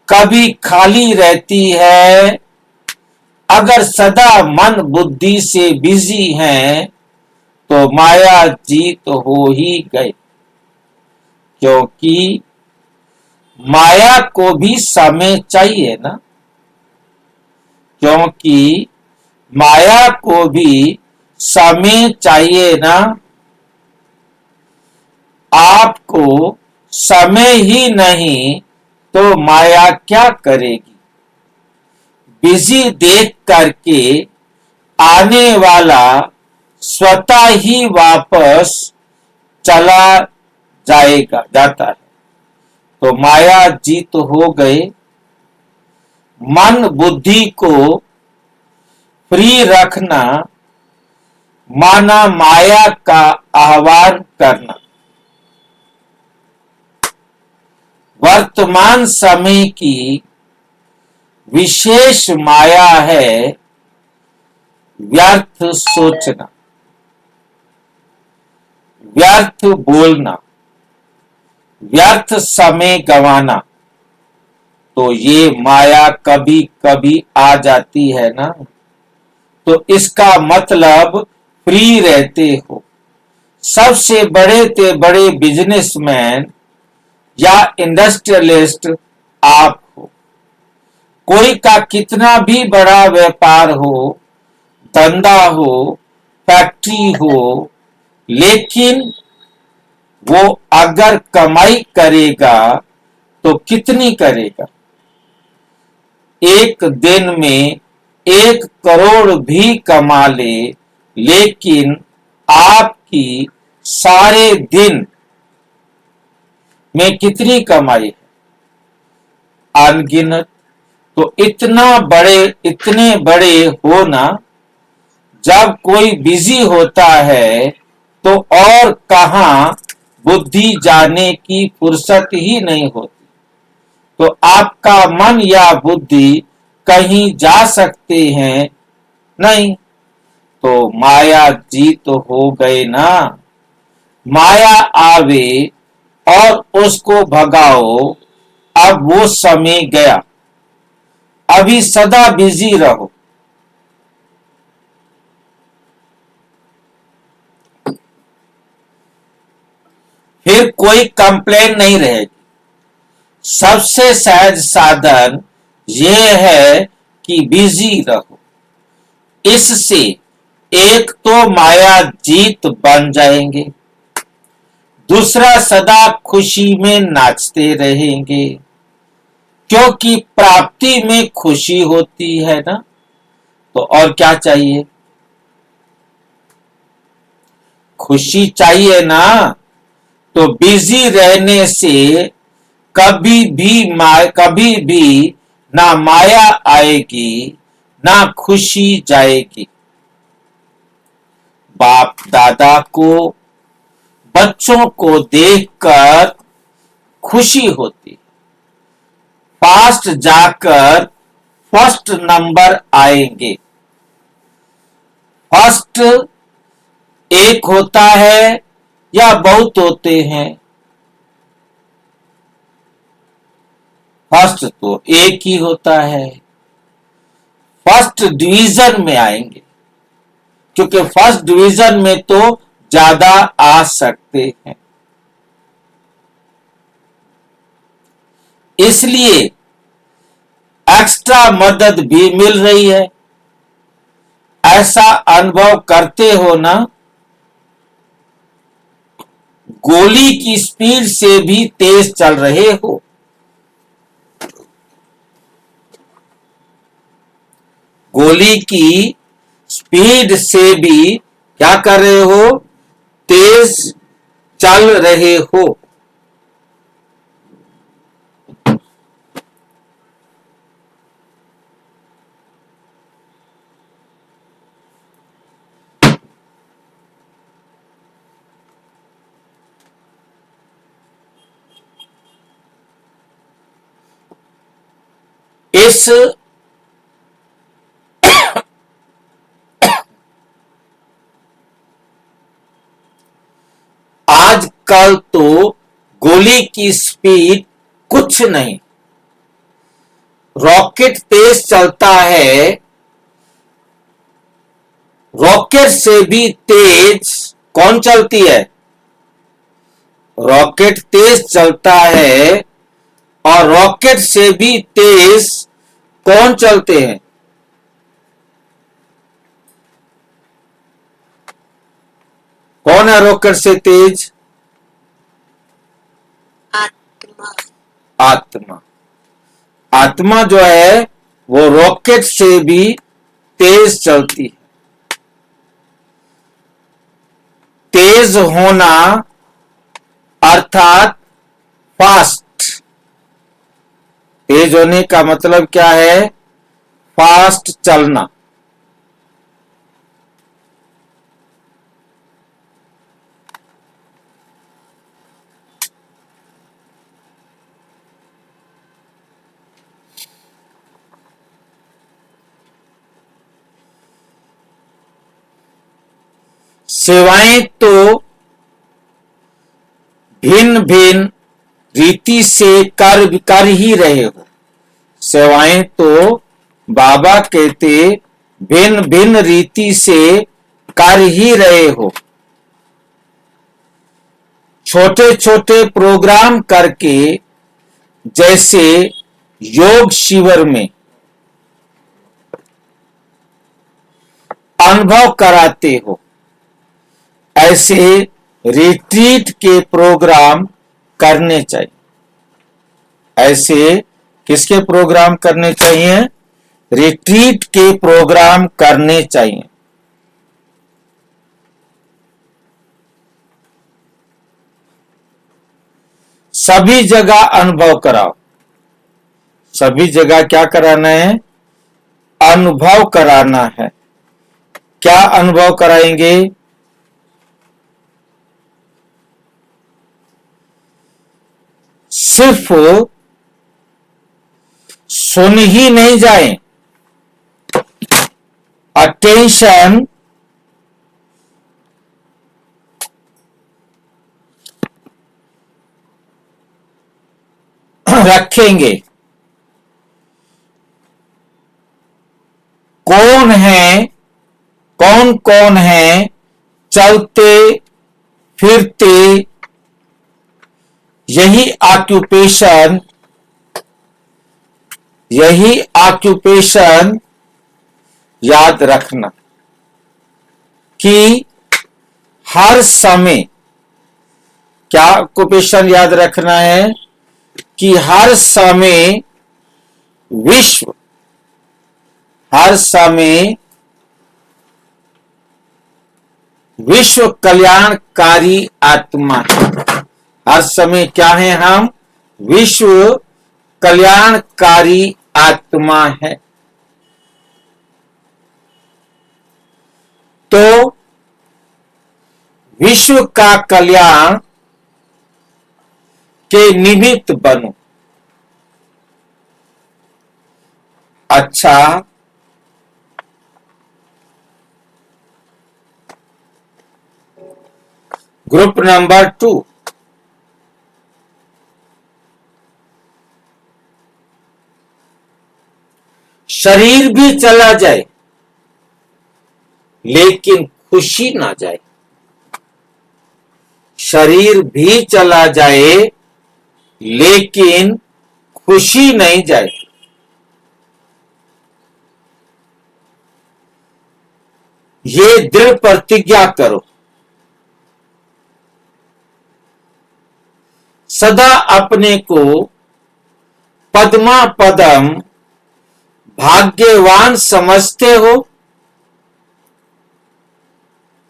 कभी खाली रहती है। अगर सदा मन बुद्धि से बिजी हैं तो माया जीत हो ही गए, क्योंकि माया को भी समय चाहिए ना, क्योंकि माया को भी समय चाहिए ना। आपको समय ही नहीं तो माया क्या करेगी? बिजी देख करके आने वाला स्वतः ही वापस चला जाता है। तो माया जीत हो गए। मन बुद्धि को फ्री रखना माना माया का आह्वान करना। वर्तमान समय की विशेष माया है व्यर्थ सोचना। व्यर्थ बोलना, व्यर्थ समय गंवाना, तो ये माया कभी कभी आ जाती है ना, तो इसका मतलब फ्री रहते हो। सबसे बड़े से बड़े बिजनेसमैन या इंडस्ट्रियलिस्ट आप हो। कोई का कितना भी बड़ा व्यापार हो, धंधा हो, फैक्ट्री हो, लेकिन वो अगर कमाई करेगा तो कितनी करेगा? एक दिन में 1 करोड़ भी कमा ले, लेकिन आपकी सारे दिन में कितनी कमाई है? अनगिनत। तो इतने बड़े हो ना, जब कोई बिजी होता है तो और कहां बुद्धि जाने की फुर्सत ही नहीं होती। तो आपका मन या बुद्धि कहीं जा सकते हैं नहीं, तो माया जीत हो गए ना। माया आवे और उसको भगाओ, अब वो समय गया, अभी सदा बिजी रहो। फिर कोई कंप्लेन नहीं रहेगी। सबसे सहज साधन यह है कि बिजी रहो। इससे एक तो माया जीत बन जाएंगे, दूसरा सदा खुशी में नाचते रहेंगे, क्योंकि प्राप्ति में खुशी होती है ना। तो और क्या चाहिए? खुशी चाहिए ना। तो बिजी रहने से कभी भी ना माया आएगी, ना खुशी जाएगी। बाप दादा को बच्चों को देखकर खुशी होती, फास्ट जाकर फर्स्ट नंबर आएंगे। फर्स्ट एक होता है या बहुत होते हैं? फर्स्ट तो एक ही होता है। फर्स्ट डिवीजन में आएंगे, क्योंकि फर्स्ट डिवीजन में तो ज्यादा आ सकते हैं। इसलिए एक्स्ट्रा मदद भी मिल रही है। ऐसा अनुभव करते हो ना, गोली की स्पीड से भी तेज चल रहे हो। गोली की स्पीड से भी क्या कर रहे हो? तेज चल रहे हो। इस आजकल तो गोली की स्पीड कुछ नहीं, रॉकेट तेज चलता है। रॉकेट से भी तेज कौन चलती है? रॉकेट तेज चलता है, और रॉकेट से भी तेज कौन चलते हैं? कौन है रॉकेट से तेज? आत्मा। आत्मा। आत्मा जो है वो रॉकेट से भी तेज चलती है। तेज होना अर्थात फास्ट। तेज होने का मतलब क्या है? फास्ट चलना। सेवाएं तो भिन्न भिन्न रीति से कर ही रहे हो। सेवाएं तो बाबा कहते भिन्न भिन्न रीति से कर ही रहे हो। छोटे छोटे प्रोग्राम करके जैसे योग शिविर में अनुभव कराते हो, ऐसे रिट्रीट के प्रोग्राम करने चाहिए। ऐसे किसके प्रोग्राम करने चाहिए? रिट्रीट के प्रोग्राम करने चाहिए। सभी जगह अनुभव कराओ। सभी जगह क्या कराना है? अनुभव कराना है। क्या अनुभव कराएंगे? सिर्फ सुन ही नहीं जाए, अटेंशन रखेंगे। कौन है, कौन कौन है चलते फिरते, यही ऑक्यूपेशन याद रखना कि हर समय क्या ऑक्यूपेशन याद रखना है कि हर समय विश्व कल्याणकारी आत्मा है। हर समय क्या है? हम विश्व कल्याणकारी आत्मा है। तो विश्व का कल्याण के निमित्त बनो। अच्छा, ग्रुप नंबर 2, शरीर भी चला जाए लेकिन खुशी ना जाए। शरीर भी चला जाए लेकिन खुशी नहीं जाए। ये दृढ़ प्रतिज्ञा करो। सदा अपने को पद्मा पदम भाग्यवान समझते हो।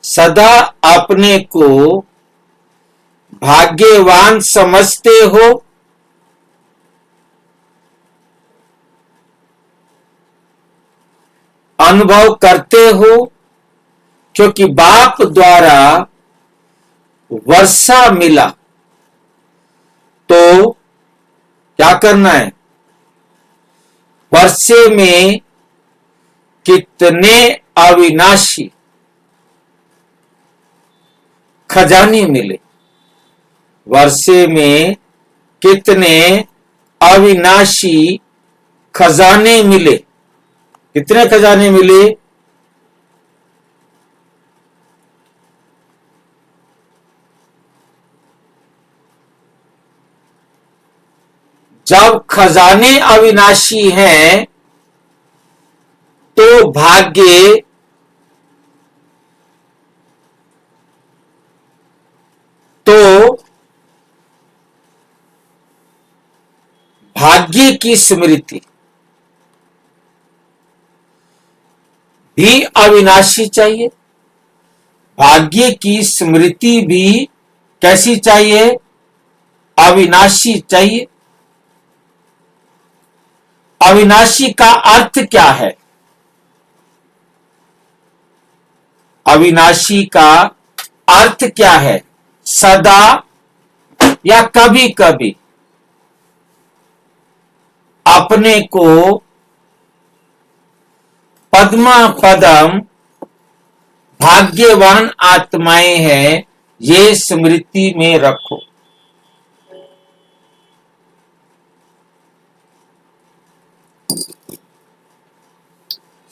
सदा अपने को भाग्यवान समझते हो। अनुभव करते हो क्योंकि बाप द्वारा वर्षा मिला। तो क्या करना है? वर्षे में कितने अविनाशी खजाने मिले। वर्षे में कितने अविनाशी खजाने मिले। कितने खजाने मिले? जब खजाने अविनाशी हैं तो भाग्य की स्मृति भी अविनाशी चाहिए। भाग्य की स्मृति भी कैसी चाहिए? अविनाशी चाहिए। अविनाशी का अर्थ क्या है? अविनाशी का अर्थ क्या है? सदा या कभी कभी अपने को पद्मा पदम भाग्यवान आत्माएं हैं, ये स्मृति में रखो।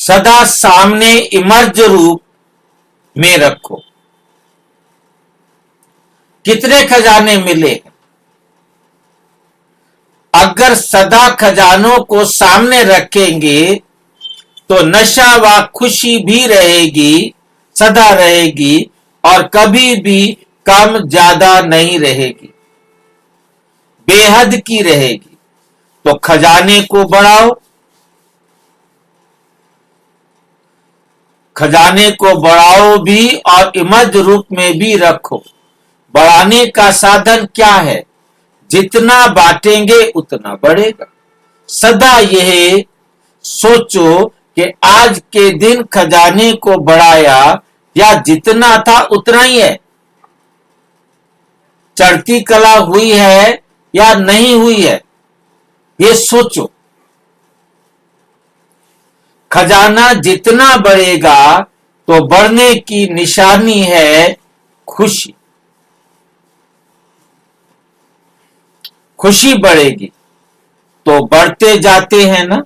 सदा सामने इमर्ज रूप में रखो। कितने खजाने मिले? अगर सदा खजानों को सामने रखेंगे तो नशा व खुशी भी रहेगी, सदा रहेगी और कभी भी कम ज्यादा नहीं रहेगी, बेहद की रहेगी। तो खजाने को बढ़ाओ, खजाने को बढ़ाओ भी और इमर्ज रूप में भी रखो। बढ़ाने का साधन क्या है? जितना बांटेंगे उतना बढ़ेगा। सदा यह सोचो कि आज के दिन खजाने को बढ़ाया या जितना था उतना ही है, चढ़ती कला हुई है या नहीं हुई है, ये सोचो। खजाना जितना बढ़ेगा तो बढ़ने की निशानी है खुशी। खुशी बढ़ेगी तो बढ़ते जाते हैं ना,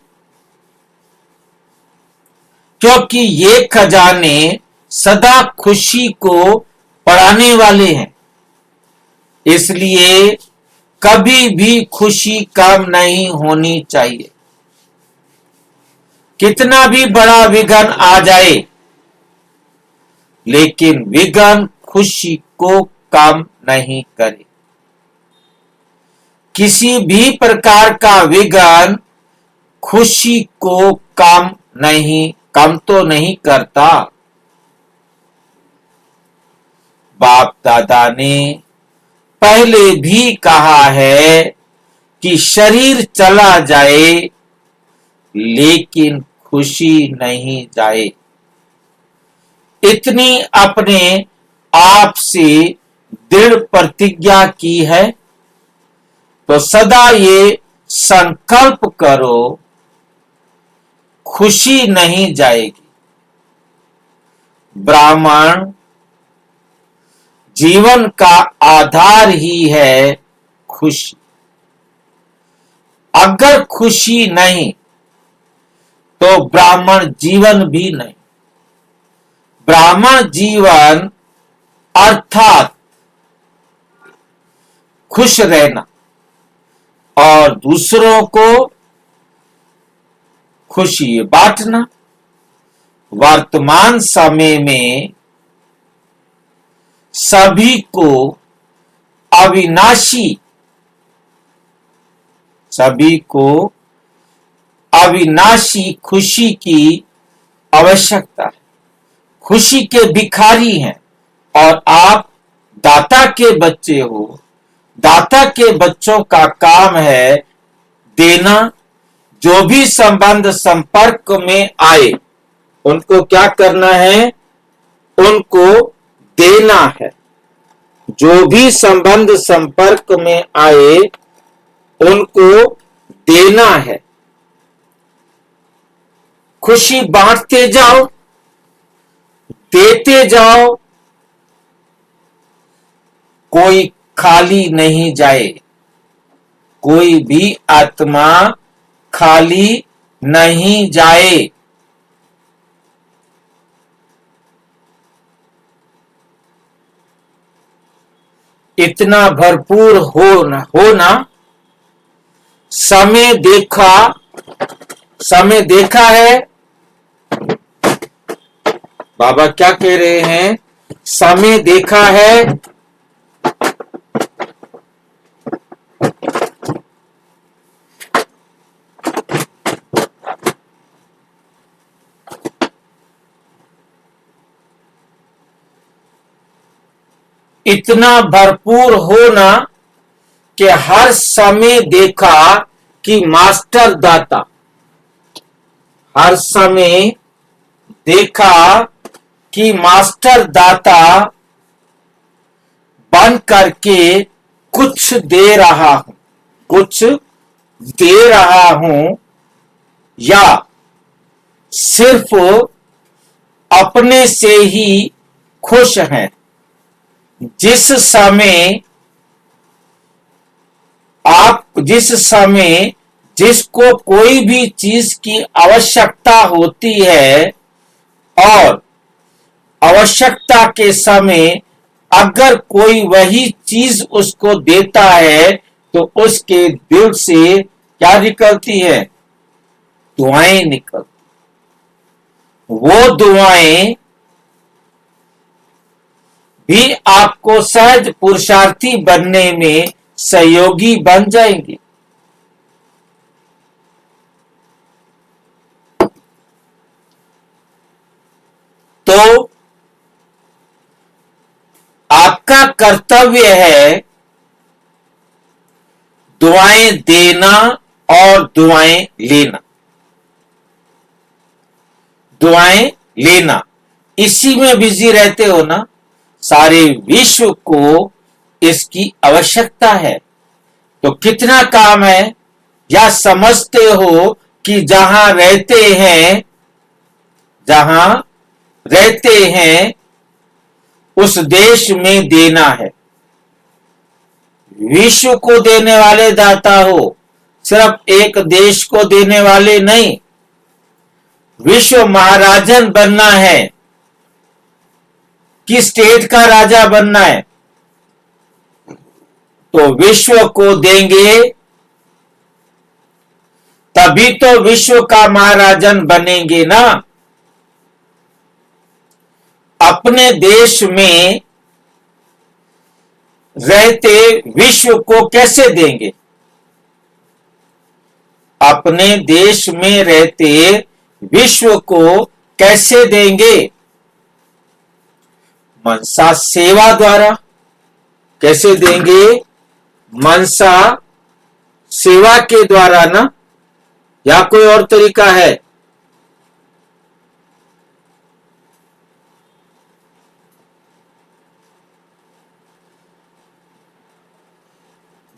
क्योंकि ये खजाने सदा खुशी को बढ़ाने वाले हैं। इसलिए कभी भी खुशी कम नहीं होनी चाहिए। कितना भी बड़ा विघ्न आ जाए, लेकिन विघ्न खुशी को कम नहीं करे। किसी भी प्रकार का विघ्न खुशी को कम तो नहीं करता। बाप दादा ने पहले भी कहा है कि शरीर चला जाए लेकिन खुशी नहीं जाए। इतनी अपने आप से दृढ़ प्रतिज्ञा की है तो सदा ये संकल्प करो, खुशी नहीं जाएगी। ब्राह्मण जीवन का आधार ही है खुशी। अगर खुशी नहीं तो ब्राह्मण जीवन भी नहीं। ब्राह्मण जीवन अर्थात खुश रहना और दूसरों को खुशी बांटना। वर्तमान समय में सभी को अविनाशी खुशी की आवश्यकता है। खुशी के भिखारी हैं और आप दाता के बच्चे हो। दाता के बच्चों का काम है देना। जो भी संबंध संपर्क में आए उनको क्या करना है? उनको देना है। जो भी संबंध संपर्क में आए उनको देना है। खुशी बांटते जाओ, देते जाओ, कोई खाली नहीं जाए। कोई भी आत्मा खाली नहीं जाए। इतना भरपूर होना। समय देखा है। बाबा क्या कह रहे हैं? समय देखा है। इतना भरपूर होना कि हर समय देखा कि मास्टर दाता, हर समय देखा कि मास्टर दाता बन करके कुछ दे रहा हूं या सिर्फ अपने से ही खुश हैं। जिस समय जिसको कोई भी चीज की आवश्यकता होती है और आवश्यकता के समय अगर कोई वही चीज उसको देता है तो उसके दिल से क्या निकलती है? दुआएं निकलती। वो दुआएं भी आपको सहज पुरुषार्थी बनने में सहयोगी बन जाएंगी। तो आपका कर्तव्य है दुआएं देना और दुआएं लेना। दुआएं लेना, इसी में बिजी रहते हो ना। सारे विश्व को इसकी आवश्यकता है। तो कितना काम है, या समझते हो कि जहां रहते हैं उस देश में देना है। विश्व को देने वाले दाता हो, सिर्फ एक देश को देने वाले नहीं। विश्व महाराजन बनना है कि स्टेट का राजा बनना है, तो विश्व को देंगे तभी तो विश्व का महाराजन बनेंगे ना। अपने देश में रहते विश्व को कैसे देंगे? अपने देश में रहते विश्व को कैसे देंगे? मनसा सेवा द्वारा। कैसे देंगे? मनसा सेवा के द्वारा ना, या कोई और तरीका है?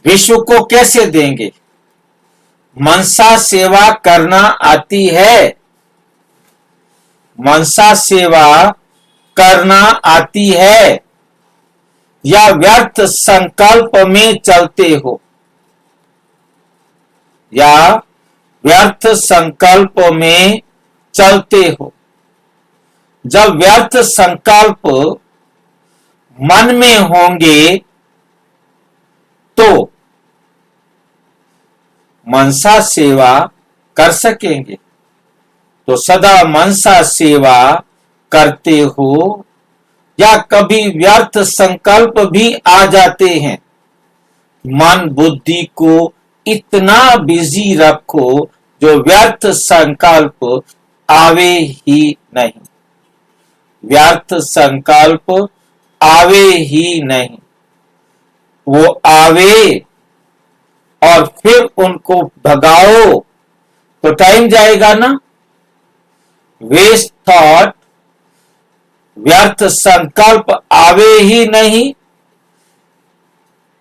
विश्व को कैसे देंगे? मनसा सेवा करना आती है? मनसा सेवा करना आती है या व्यर्थ संकल्प में चलते हो? या व्यर्थ संकल्प में चलते हो? जब व्यर्थ संकल्प मन में होंगे तो मनसा सेवा कर सकेंगे। तो सदा मनसा सेवा करते हो या कभी व्यर्थ संकल्प भी आ जाते हैं? मन बुद्धि को इतना बिजी रखो जो व्यर्थ संकल्प आवे ही नहीं। व्यर्थ संकल्प आवे ही नहीं। वो आवे और फिर उनको भगाओ तो टाइम जाएगा ना। वेस्ट थॉट, व्यर्थ संकल्प आवे ही नहीं।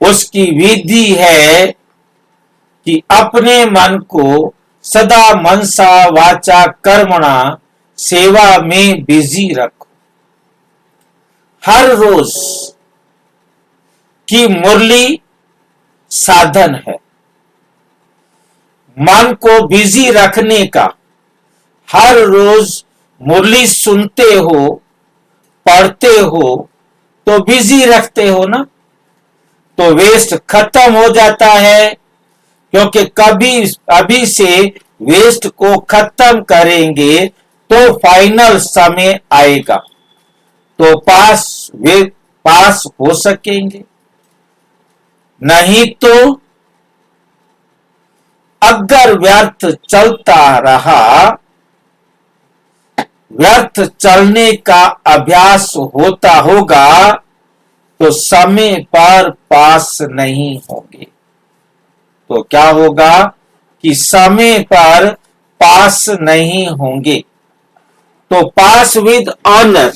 उसकी विधि है कि अपने मन को सदा मनसा वाचा कर्मणा सेवा में बिजी रखो। हर रोज की मुरली साधन है मन को बिजी रखने का। हर रोज मुरली सुनते हो, पढ़ते हो तो बिजी रखते हो ना। तो वेस्ट खत्म हो जाता है, क्योंकि कभी अभी से वेस्ट को खत्म करेंगे तो फाइनल समय आएगा तो पास हो सकेंगे। नहीं तो अगर व्यर्थ चलता रहा, व्यर्थ चलने का अभ्यास होता होगा तो समय पर पास नहीं होंगे। तो क्या होगा कि समय पर पास नहीं होंगे। तो pass with honour,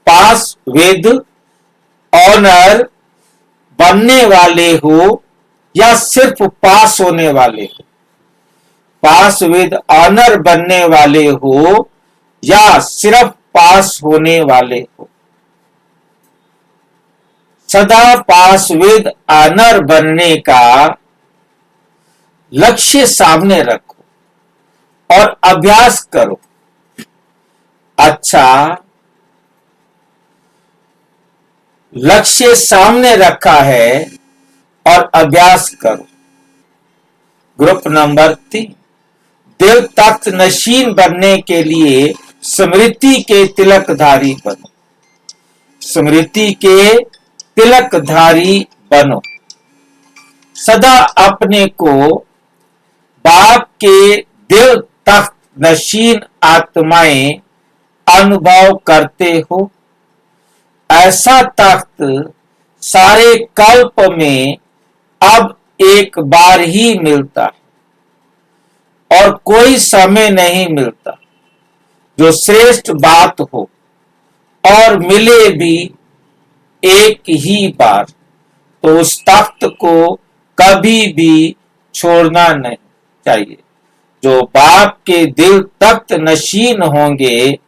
pass with honour बनने वाले हो या सिर्फ पास होने वाले हो? पास विद ऑनर बनने वाले हो या सिर्फ पास होने वाले हो? सदा पास विद ऑनर बनने का लक्ष्य सामने रखो और अभ्यास करो। अच्छा, लक्ष्य सामने रखा है और अभ्यास करो। ग्रुप नंबर 3, दिल तख्त नशीन बनने के लिए स्मृति के तिलकधारी बनो। स्मृति के तिलकधारी बनो। सदा अपने को बाप के दिल तख्त नशीन आत्माएं अनुभव करते हो। ऐसा तख्त सारे कल्प में अब एक बार ही मिलता है और कोई समय नहीं मिलता जो श्रेष्ठ बात हो, और मिले भी एक ही बार तो उस तख्त को कभी भी छोड़ना नहीं चाहिए। जो बाप के दिल तख्त नशीन होंगे,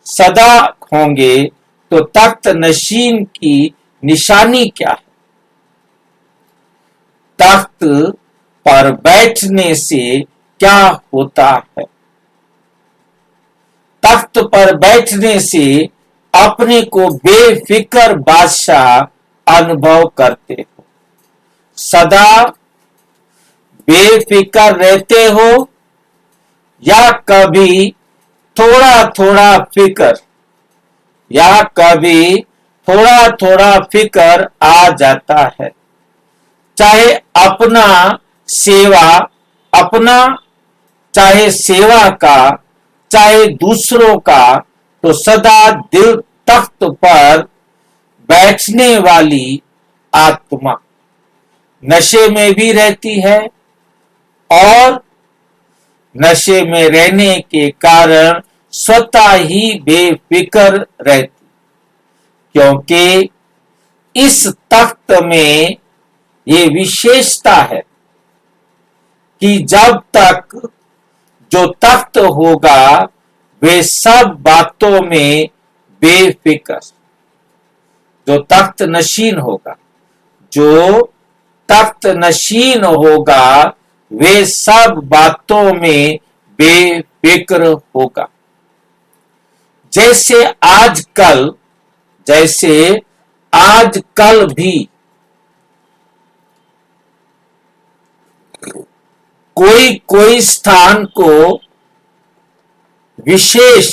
सदा होंगे, तो तख्त नशीन की निशानी क्या है? तख्त पर बैठने से क्या होता है? तख्त पर बैठने से अपने को बेफिक्र बादशाह अनुभव करते हो। सदा बेफिक्र रहते हो या कभी थोड़ा थोड़ा फिक्र, या कभी थोड़ा थोड़ा फिक्र आ जाता है। चाहे चाहे सेवा का, चाहे दूसरों का, तो सदा दिल तख्त पर बैठने वाली आत्मा नशे में भी रहती है और नशे में रहने के कारण स्वतः ही बेफिक्र रहती, क्योंकि इस तख्त में ये विशेषता है कि जब तक जो तख्त होगा वे सब बातों में बेफिक्र, जो तख्त नशीन होगा, जो तख्त नशीन होगा वे सब बातों में बेफिक्र होगा। जैसे आजकल भी कोई स्थान को विशेष,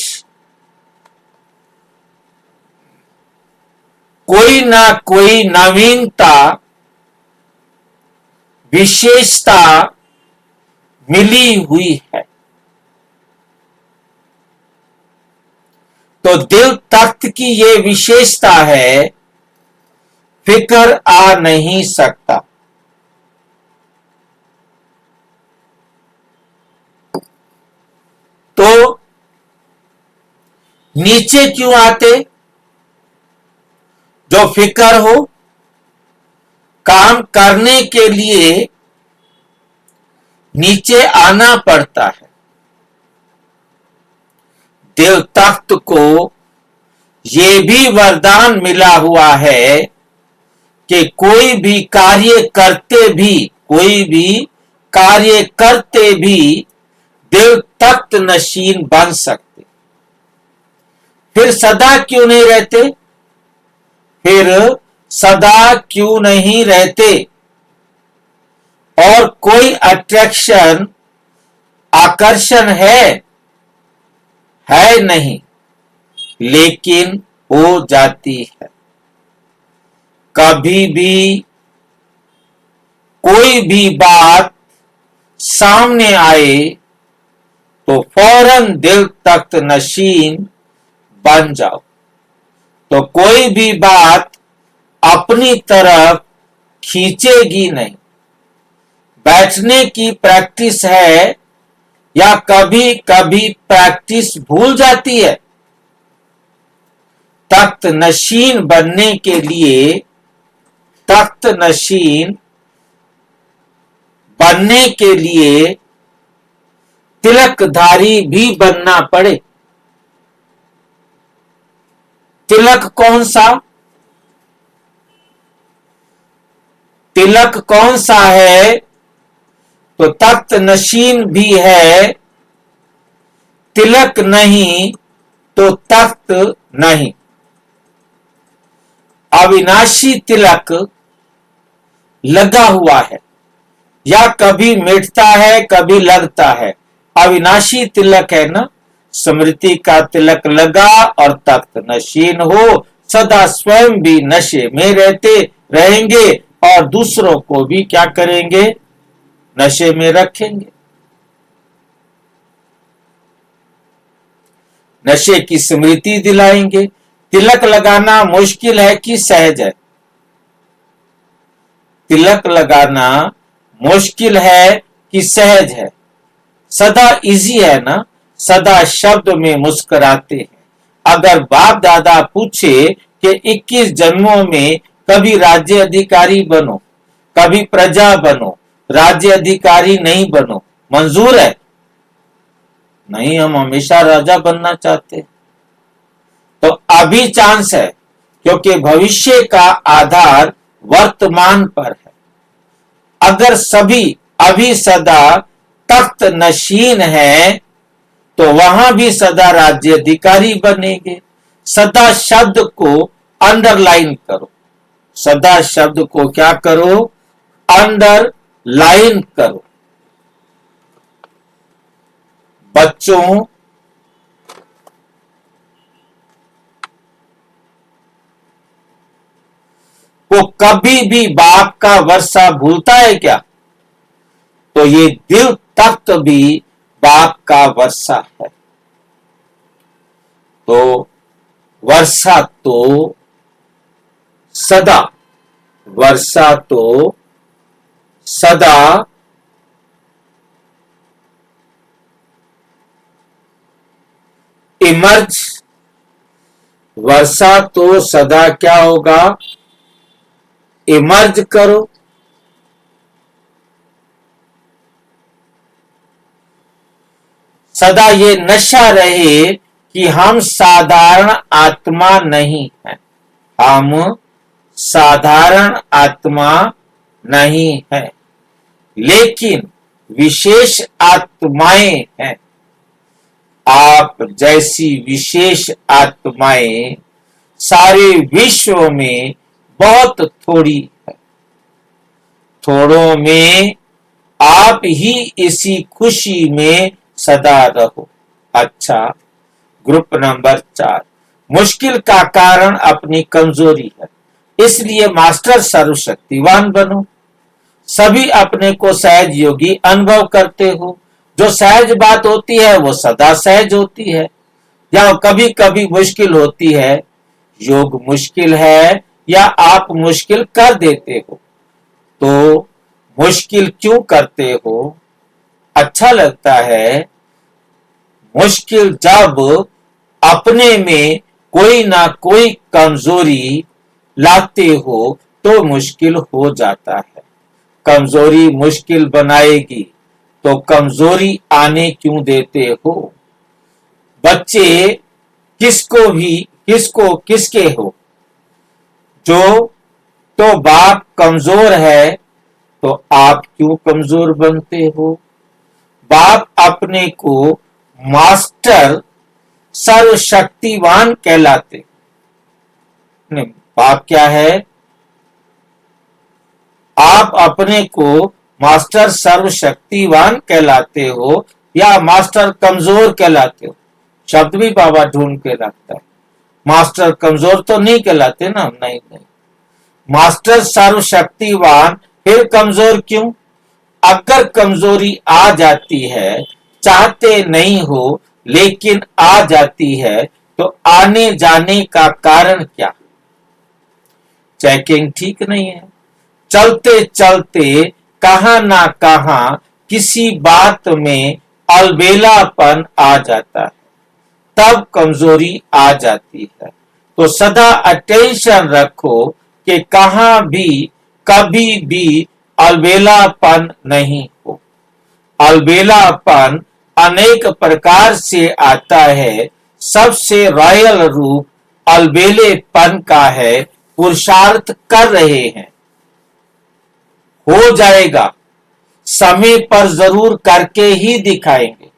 कोई ना कोई नवीनता, विशेषता मिली हुई है, तो दिल तख्त की ये विशेषता है, फिक्र आ नहीं सकता। तो नीचे क्यों आते? जो फिक्र हो, काम करने के लिए नीचे आना पड़ता है। दिल तख्त को ये भी वरदान मिला हुआ है कि कोई भी कार्य करते भी दिल तख्त नशीन बन सकते। फिर सदा क्यों नहीं रहते? और कोई अट्रैक्शन, आकर्षण है नहीं, लेकिन हो जाती है। कभी भी कोई भी बात सामने आए तो फौरन दिल तख्त नशीन बन जाओ। तो कोई भी बात अपनी तरफ खींचेगी नहीं। बैठने की प्रैक्टिस है या कभी कभी प्रैक्टिस भूल जाती है। तख्त नशीन बनने के लिए, तख्त नशीन बनने के लिए तिलकधारी भी बनना पड़े। तिलक कौन सा? तिलक कौन सा है? तो तख्त नशीन भी है, तिलक नहीं तो तख्त नहीं। अविनाशी तिलक लगा हुआ है, या कभी मिटता है कभी लगता है। अविनाशी तिलक है ना, स्मृति का तिलक लगा और तख्त नशीन हो, सदा स्वयं भी नशे में रहते रहेंगे और दूसरों को भी क्या करेंगे, नशे में रखेंगे। नशे की स्मृति दिलाएंगे। तिलक लगाना मुश्किल है कि सहज है? तिलक लगाना मुश्किल है कि सहज है? सदा इजी है ना, सदा शब्द में मुस्कुराते हैं। अगर बाप दादा पूछे कि 21 जन्मों में कभी राज्य अधिकारी बनो, कभी प्रजा बनो, राज्य अधिकारी नहीं बनो, मंजूर है? नहीं, हम हमेशा राजा बनना चाहते। तो अभी चांस है, क्योंकि भविष्य का आधार वर्तमान पर है। अगर सभी अभी सदा तख्त नशीन है तो वहां भी सदा राज्य अधिकारी बनेंगे। सदा शब्द को अंडरलाइन करो, सदा शब्द को क्या करो, अंडरलाइन करो। बच्चों, को कभी भी बाप का वर्षा भूलता है क्या? तो ये दिल तख्त भी बाप का वर्षा है। तो वर्षा तो सदा, वर्षा तो सदा इमर्ज, वर्षा तो सदा क्या होगा, इमर्ज करो। सदा ये नशा रहे कि हम साधारण आत्मा नहीं हैं, हम साधारण आत्मा नहीं है, लेकिन विशेष आत्माएं हैं। आप जैसी विशेष आत्माएं सारे विश्व में बहुत थोड़ी है। थोड़ों में आप ही इसी खुशी में सदा रहो। अच्छा, ग्रुप नंबर 4, मुश्किल का कारण अपनी कमजोरी है, इसलिए मास्टर सर्वशक्तिवान बनो। सभी अपने को सहज योगी अनुभव करते हो। जो सहज बात होती है वो सदा सहज होती है, या कभी कभी मुश्किल होती है। योग मुश्किल है या आप मुश्किल कर देते हो? तो मुश्किल क्यों करते हो? अच्छा लगता है। मुश्किल जब अपने में कोई ना कोई कमजोरी लाते हो तो मुश्किल हो जाता है। कमजोरी मुश्किल बनाएगी तो कमजोरी आने क्यों देते हो? बच्चे किसके हो? जो तो बाप कमजोर है तो आप क्यों कमजोर बनते हो? बाप अपने को मास्टर सर्वशक्तिवान कहलाते। बाप क्या है? आप अपने को मास्टर सर्वशक्तिवान कहलाते हो या मास्टर कमजोर कहलाते हो? शब्द भी बाबा ढूंढ के रखता है। मास्टर कमजोर तो नहीं कहलाते ना, नहीं। मास्टर सर्वशक्तिवान, फिर कमजोर क्यों? अगर कमजोरी आ जाती है, चाहते नहीं हो लेकिन आ जाती है, तो आने जाने का कारण क्या? चेकिंग ठीक नहीं है। चलते चलते कहां ना कहां किसी बात में अलबेलापन आ जाता है, तब कमजोरी आ जाती है। तो सदा अटेंशन रखो कि कहां भी कभी भी अलबेलापन नहीं हो। अलबेलापन अनेक प्रकार से आता है। सबसे रॉयल रूप अलबेलेपन का है। पुरुषार्थ कर रहे हैं, हो जाएगा। समय पर जरूर करके ही दिखाएंगे।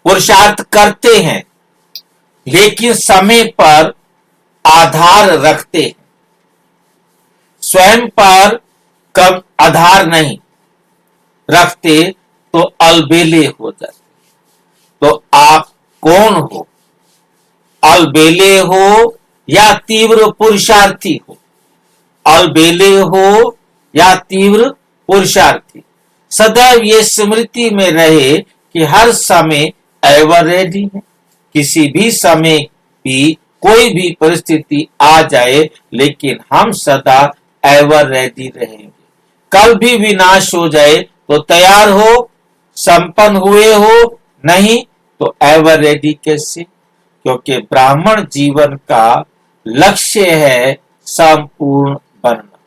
पुरुषार्थ करते हैं लेकिन समय पर आधार रखते हैं, स्वयं पर कब आधार नहीं रखते तो अलबेले हो जाते। तो आप कौन हो? अलबेले हो या तीव्र पुरुषार्थी हो? अलबेले हो या तीव्र पुरुषार्थी? सदैव ये स्मृति में रहे कि हर समय एवर रेडी है। किसी भी समय भी कोई भी परिस्थिति आ जाए लेकिन हम सदा एवर रेडी रहेंगे। कल भी विनाश हो जाए तो तैयार हो, संपन्न हुए हो, नहीं तो एवर रेडी कैसे? क्योंकि ब्राह्मण जीवन का लक्ष्य है संपूर्ण बनना।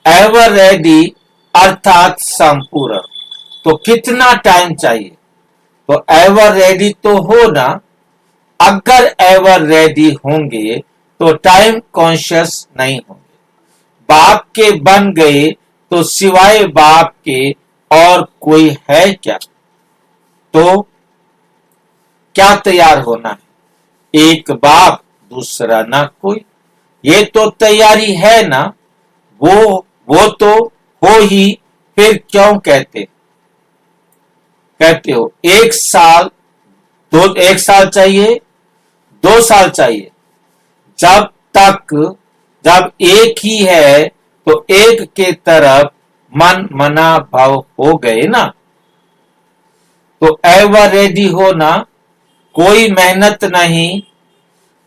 एवर रेडी अर्थात संपूर्ण। तो कितना टाइम चाहिए? तो एवर रेडी तो हो ना। अगर एवर रेडी होंगे तो टाइम कॉन्शियस नहीं होंगे। बाप के बन गए तो सिवाय बाप के और कोई है क्या? तो क्या तैयार होना है? एक बाप दूसरा ना कोई, ये तो तैयारी है ना। वो तो हो ही, फिर क्यों कहते हो एक साल चाहिए, 2 साल चाहिए? जब एक ही है तो एक के तरफ मन मना भाव हो गए ना। तो एवर रेडी होना कोई मेहनत नहीं।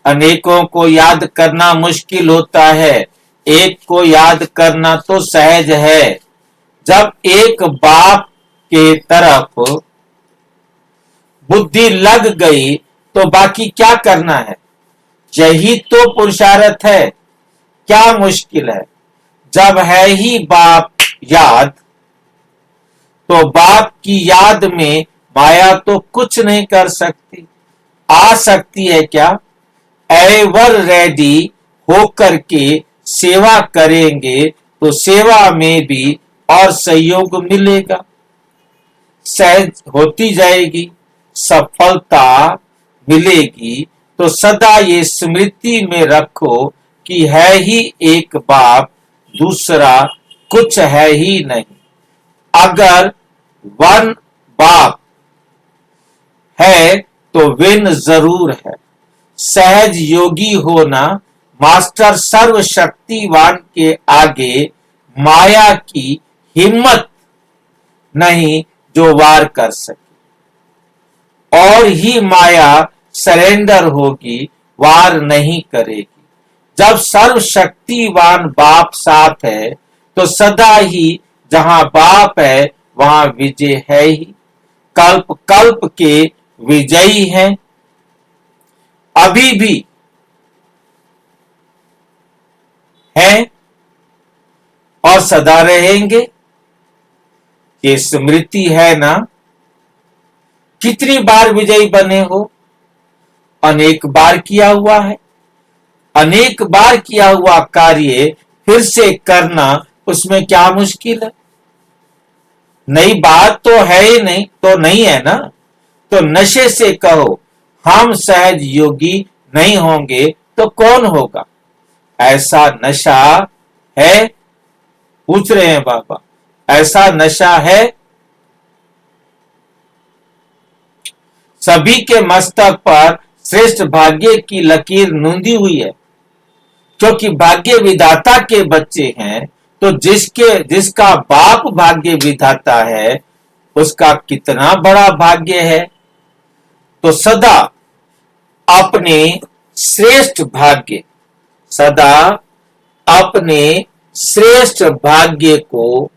अनेकों को याद करना मुश्किल होता है, एक को याद करना तो सहज है। जब एक बाप के तरफ बुद्धि लग गई तो बाकी क्या करना है? यही तो पुरुषार्थ है। क्या मुश्किल है? जब है ही बाप याद तो बाप की याद में माया तो कुछ नहीं कर सकती। आ सकती है क्या? एवर रेडी होकर के सेवा करेंगे तो सेवा में भी और सहयोग मिलेगा, सहज होती जाएगी, सफलता मिलेगी। तो सदा ये स्मृति में रखो कि है ही एक बाप, दूसरा कुछ है ही नहीं। अगर वन बाप है तो विन जरूर है। सहज योगी होना, मास्टर सर्वशक्तिवान के आगे माया की हिम्मत नहीं जो वार कर सके। और ही माया सरेंडर होगी, वार नहीं करेगी। जब सर्वशक्तिवान बाप साथ है तो सदा ही जहां बाप है वहां विजय है ही। कल्प कल्प के विजयी हैं, अभी भी हैं और सदा रहेंगे। ये स्मृति है ना। कितनी बार विजयी बने हो? अनेक बार किया हुआ है। अनेक बार किया हुआ कार्य फिर से करना, उसमें क्या मुश्किल है? नई बात तो है ही नहीं, तो नहीं है ना। तो नशे से कहो हम सहज योगी नहीं होंगे तो कौन होगा? ऐसा नशा है? पूछ रहे हैं बाबा, ऐसा नशा है? सभी के मस्तक पर श्रेष्ठ भाग्य की लकीर नूंदी हुई है, क्योंकि भाग्य विधाता के बच्चे हैं। तो जिसका बाप भाग्य विधाता है उसका कितना बड़ा भाग्य है। तो सदा अपने श्रेष्ठ भाग्य, सदा अपने श्रेष्ठ भाग्य को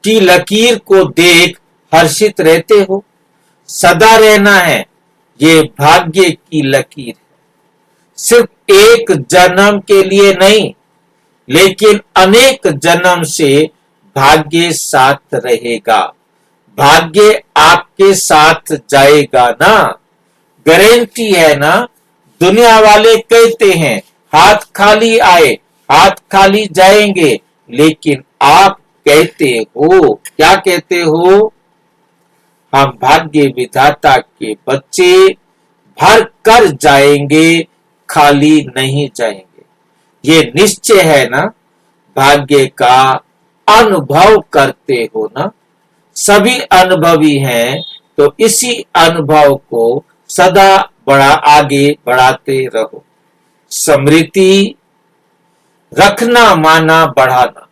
की लकीर को देख हर्षित रहते हो। सदा रहना है, ये भाग्य की लकीर है। सिर्फ एक जन्म के लिए नहीं, लेकिन अनेक जन्म से भाग्य साथ रहेगा। भाग्य आपके साथ जाएगा ना, गारंटी है ना। दुनिया वाले कहते हैं हाथ खाली आए हाथ खाली जाएंगे, लेकिन आप कहते हो, क्या कहते हो? हम भाग्य विधाता के बच्चे भर कर जाएंगे, खाली नहीं जाएंगे। ये निश्चय है ना, भाग्य का अनुभव करते हो ना। सभी अनुभवी हैं, तो इसी अनुभव को सदा आगे बढ़ाते रहो। स्मृति रखना माना बढ़ाना।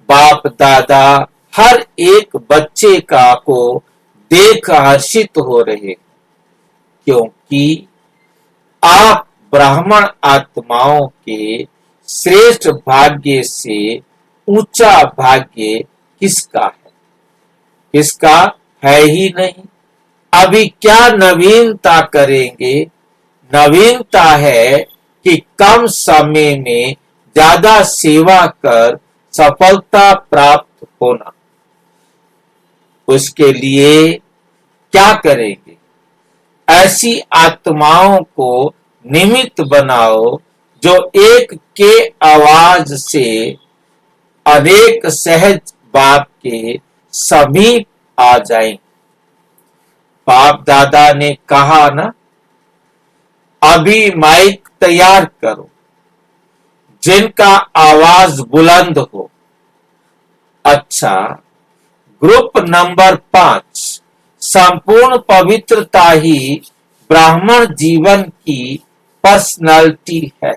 बाप दादा हर एक बच्चे का को देख हर्षित हो रहे, क्योंकि आप ब्राह्मण आत्माओं के श्रेष्ठ भाग्य से ऊंचा भाग्य किसका है? किसका है ही नहीं। अभी क्या नवीनता करेंगे? नवीनता है कि कम समय में ज्यादा सेवा कर सफलता प्राप्त होना। उसके लिए क्या करेंगे? ऐसी आत्माओं को निमित्त बनाओ जो एक के आवाज से अनेक सहज बात के समीप आ जाएं। बाप दादा ने कहा ना, अभी माइक तैयार करो जिनका आवाज बुलंद हो। अच्छा, ग्रुप नंबर 5, संपूर्ण पवित्रता ही ब्राह्मण जीवन की पर्सनालिटी है।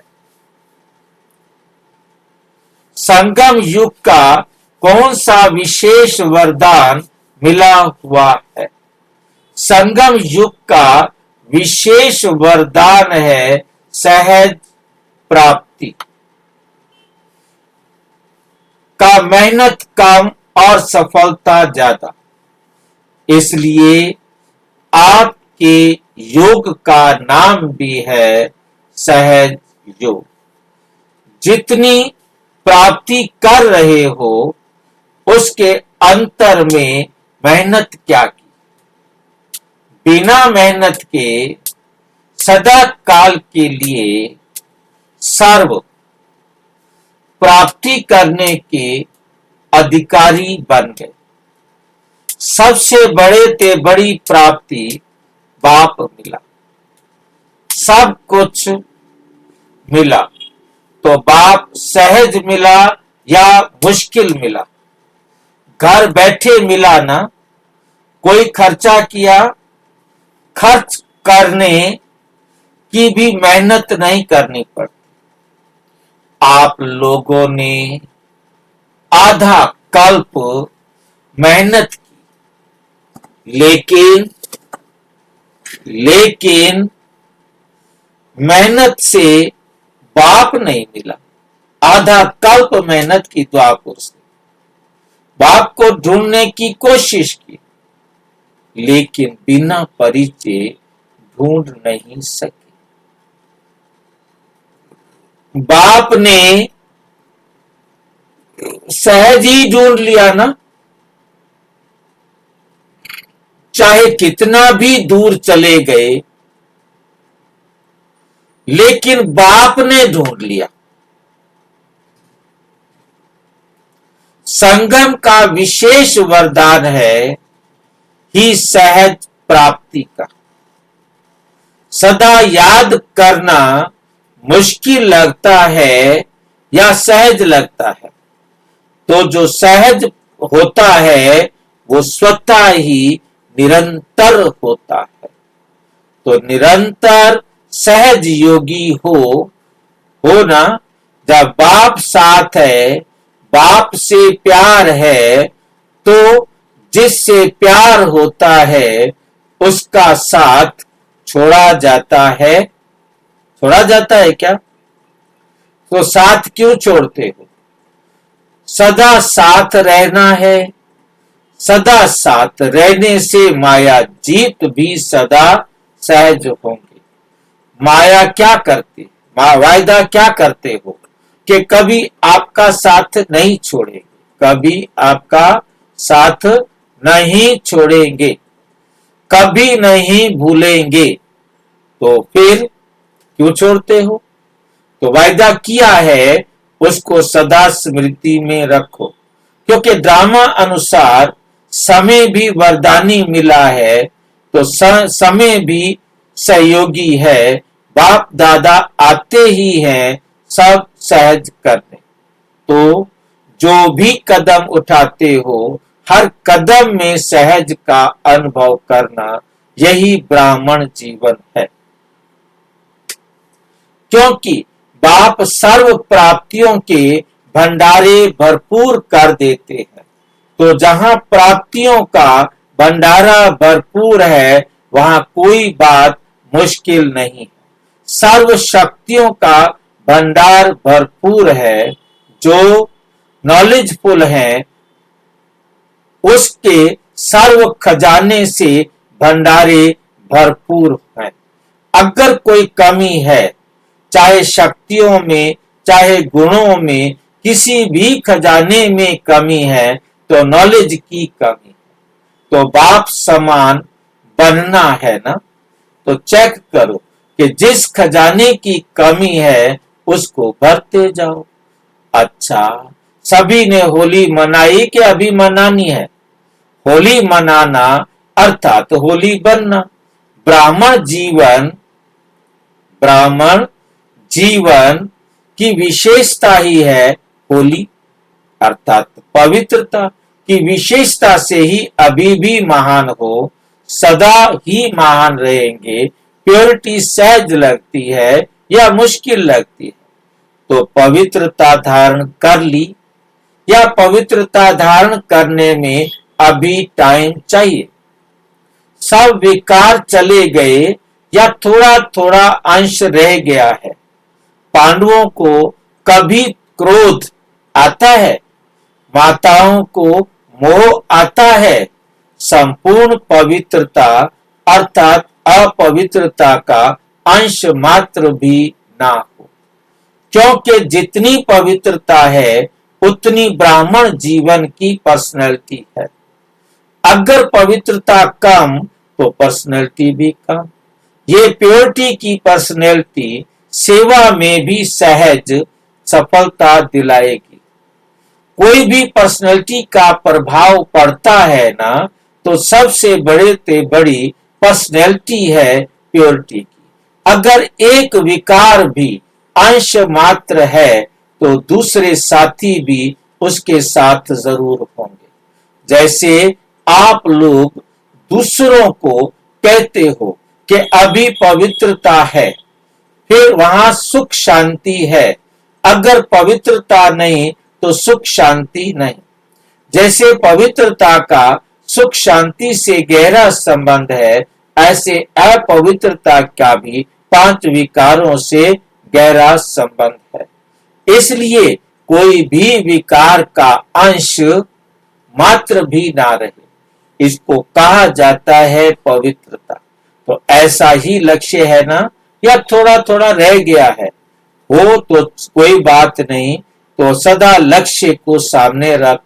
संगम युग का कौन सा विशेष वरदान मिला हुआ है? संगम युग का विशेष वरदान है सहज प्राप्ति का। मेहनत कम और सफलता ज्यादा। इसलिए आपके योग का नाम भी है सहज योग। जितनी प्राप्ति कर रहे हो उसके अंतर में मेहनत क्या की? बिना मेहनत के सदा काल के लिए सर्व प्राप्ति करने के अधिकारी बन गए। सबसे बड़े ते बड़ी प्राप्ति बाप मिला, सब कुछ मिला। तो बाप सहज मिला या मुश्किल मिला? घर बैठे मिला ना, कोई खर्चा किया? खर्च करने की भी मेहनत नहीं करनी पड़ती। आप लोगों ने आधा कल्प मेहनत की, लेकिन मेहनत से बाप नहीं मिला। आधा कल्प मेहनत की द्वापुरुष ने, बाप को ढूंढने की कोशिश की, लेकिन बिना परिचय ढूंढ नहीं सके। बाप ने सहज ही ढूंढ लिया ना, चाहे कितना भी दूर चले गए, लेकिन बाप ने ढूंढ लिया। संगम का विशेष वरदान है ही सहज प्राप्ति का। सदा याद करना मुश्किल लगता है या सहज लगता है? तो जो सहज होता है वो स्वतः ही निरंतर होता है। तो निरंतर सहज योगी हो ना। जब बाप साथ है, बाप से प्यार है, तो जिससे प्यार होता है उसका साथ छोड़ा जाता है। छोड़ा जाता है क्या? तो साथ क्यों छोड़ते हो? सदा साथ रहना है। सदा साथ रहने से माया जीत भी सदा सहज होंगे। माया क्या करती? वायदा क्या करते हो कि कभी आपका साथ नहीं छोड़ेगी, कभी आपका साथ नहीं छोड़ेंगे, कभी नहीं भूलेंगे। तो फिर क्यों छोड़ते हो? तो वायदा किया है उसको सदा स्मृति में रखो, क्योंकि ड्रामा अनुसार समय भी वरदानी मिला है, तो समय भी सहयोगी है। बाप दादा आते ही हैं सब सहज करने। तो जो भी कदम उठाते हो, हर कदम में सहज का अनुभव करना, यही ब्राह्मण जीवन है। क्योंकि बाप सर्व प्राप्तियों के भंडारे भरपूर कर देते हैं। तो जहां प्राप्तियों का भंडारा भरपूर है, वहां कोई बात मुश्किल नहीं। सर्व शक्तियों का भंडार भरपूर है। जो नॉलेजफुल है, उसके सर्व खजाने से भंडारे भरपूर हैं। अगर कोई कमी है, चाहे शक्तियों में, चाहे गुणों में, किसी भी खजाने में कमी है, तो नॉलेज की कमी है। तो बाप समान बनना है ना। तो चेक करो कि जिस खजाने की कमी है, उसको भरते जाओ। अच्छा, सभी ने होली मनाई कि अभी मनानी है? होली मनाना अर्थात होली बनना। ब्राह्मण जीवन की विशेषता ही है होली, अर्थात पवित्रता की विशेषता से ही अभी भी महान हो, सदा ही महान रहेंगे। प्योरिटी सहज लगती है या मुश्किल लगती है? तो पवित्रता धारण कर ली, या पवित्रता धारण करने में अभी टाइम चाहिए? सब विकार चले गए या थोड़ा थोड़ा अंश रह गया है? पांडवों को कभी क्रोध आता है? माताओं को मोह आता है? संपूर्ण पवित्रता अर्थात अपवित्रता का अंश मात्र भी ना हो। क्योंकि जितनी पवित्रता है, उतनी ब्राह्मण जीवन की पर्सनैलिटी है। अगर पवित्रता कम, तो पर्सनैलिटी भी कम। ये प्योरिटी की पर्सनैलिटी सेवा में भी सहज सफलता दिलाएगी। कोई भी पर्सनैलिटी का प्रभाव पड़ता है ना, तो सबसे बड़े से बड़ी पर्सनैलिटी है प्योरिटी की। अगर एक विकार भी अंश मात्र है, तो दूसरे साथी भी उसके साथ जरूर होंगे। जैसे आप लोग दूसरों को कहते हो कि अभी पवित्रता है, फिर वहां सुख शांति है। अगर पवित्रता नहीं, तो सुख शांति नहीं। जैसे पवित्रता का सुख शांति से गहरा संबंध है, ऐसे अपवित्रता का भी 5 विकारों से गहरा संबंध है। इसलिए कोई भी विकार का अंश मात्र भी ना रहे, इसको कहा जाता है पवित्रता। तो ऐसा ही लक्ष्य है ना, या थोड़ा थोड़ा रह गया है? हो तो कोई बात नहीं, तो सदा लक्ष्य को सामने रख,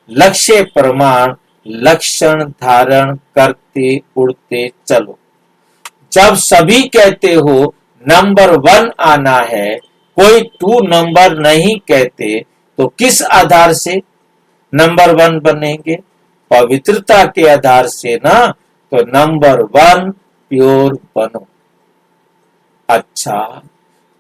लक्ष्य प्रमाण लक्षण धारण करते उड़ते चलो। जब सभी कहते हो नंबर 1 आना है, कोई 2 नंबर नहीं कहते, तो किस आधार से नंबर 1 बनेंगे? पवित्रता के आधार से ना। तो नंबर 1 प्योर बनो। अच्छा,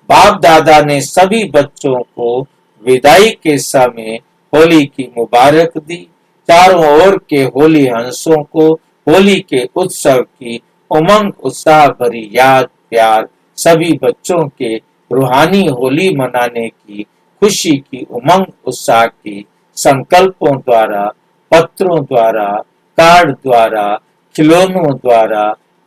बाप दादा ने सभी बच्चों को विदाई के समय होली की मुबारक दी। चारों ओर के होली हंसों को होली के उत्सव की उमंग उत्साह भरी याद प्यार, सभी बच्चों के रूहानी होली मनाने की खुशी की उमंग उत्साह की संकल्पों द्वारा, पत्रों द्वारा, कार्ड द्वारा, खिलौनों द्वारा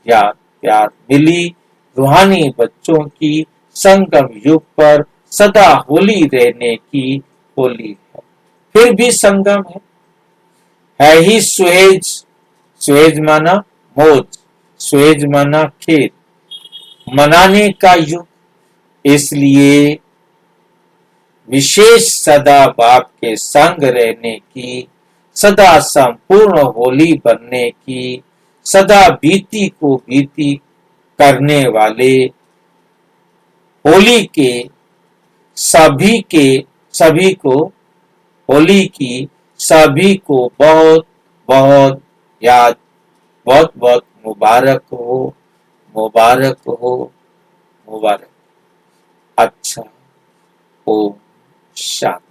याद प्यार मिली। रूहानी बच्चों की संगम युग पर सदा होली रहने की होली है। फिर भी संगम है ही सुहेज। सुहेज माना मौज, सुहेज माना खेल, मनाने का युग। इसलिए विशेष सदा बाप के संग रहने की सदा संपूर्ण होली बनने की, सदा बीती को बीती करने वाले होली के सभी को होली की सभी को बहुत बहुत याद, बहुत बहुत मुबारक हो, मुबारक हो, मुबारक। अच्छा, ओम शांति।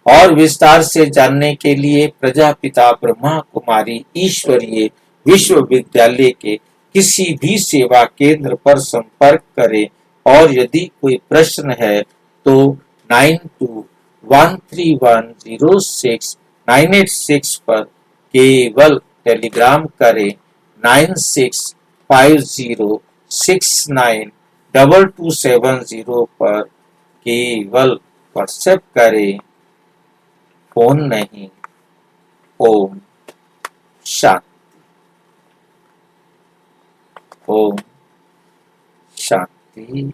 और विस्तार से जानने के लिए प्रजापिता ब्रह्मा कुमारी ईश्वरीय विश्वविद्यालय के किसी भी सेवा केंद्र पर संपर्क करें और यदि कोई प्रश्न है तो 9213106986 पर केवल टेलीग्राम करें। 9650692270 पर केवल व्हाट्सएप करें, फोन नहीं। ओम शांति। ओम शांति।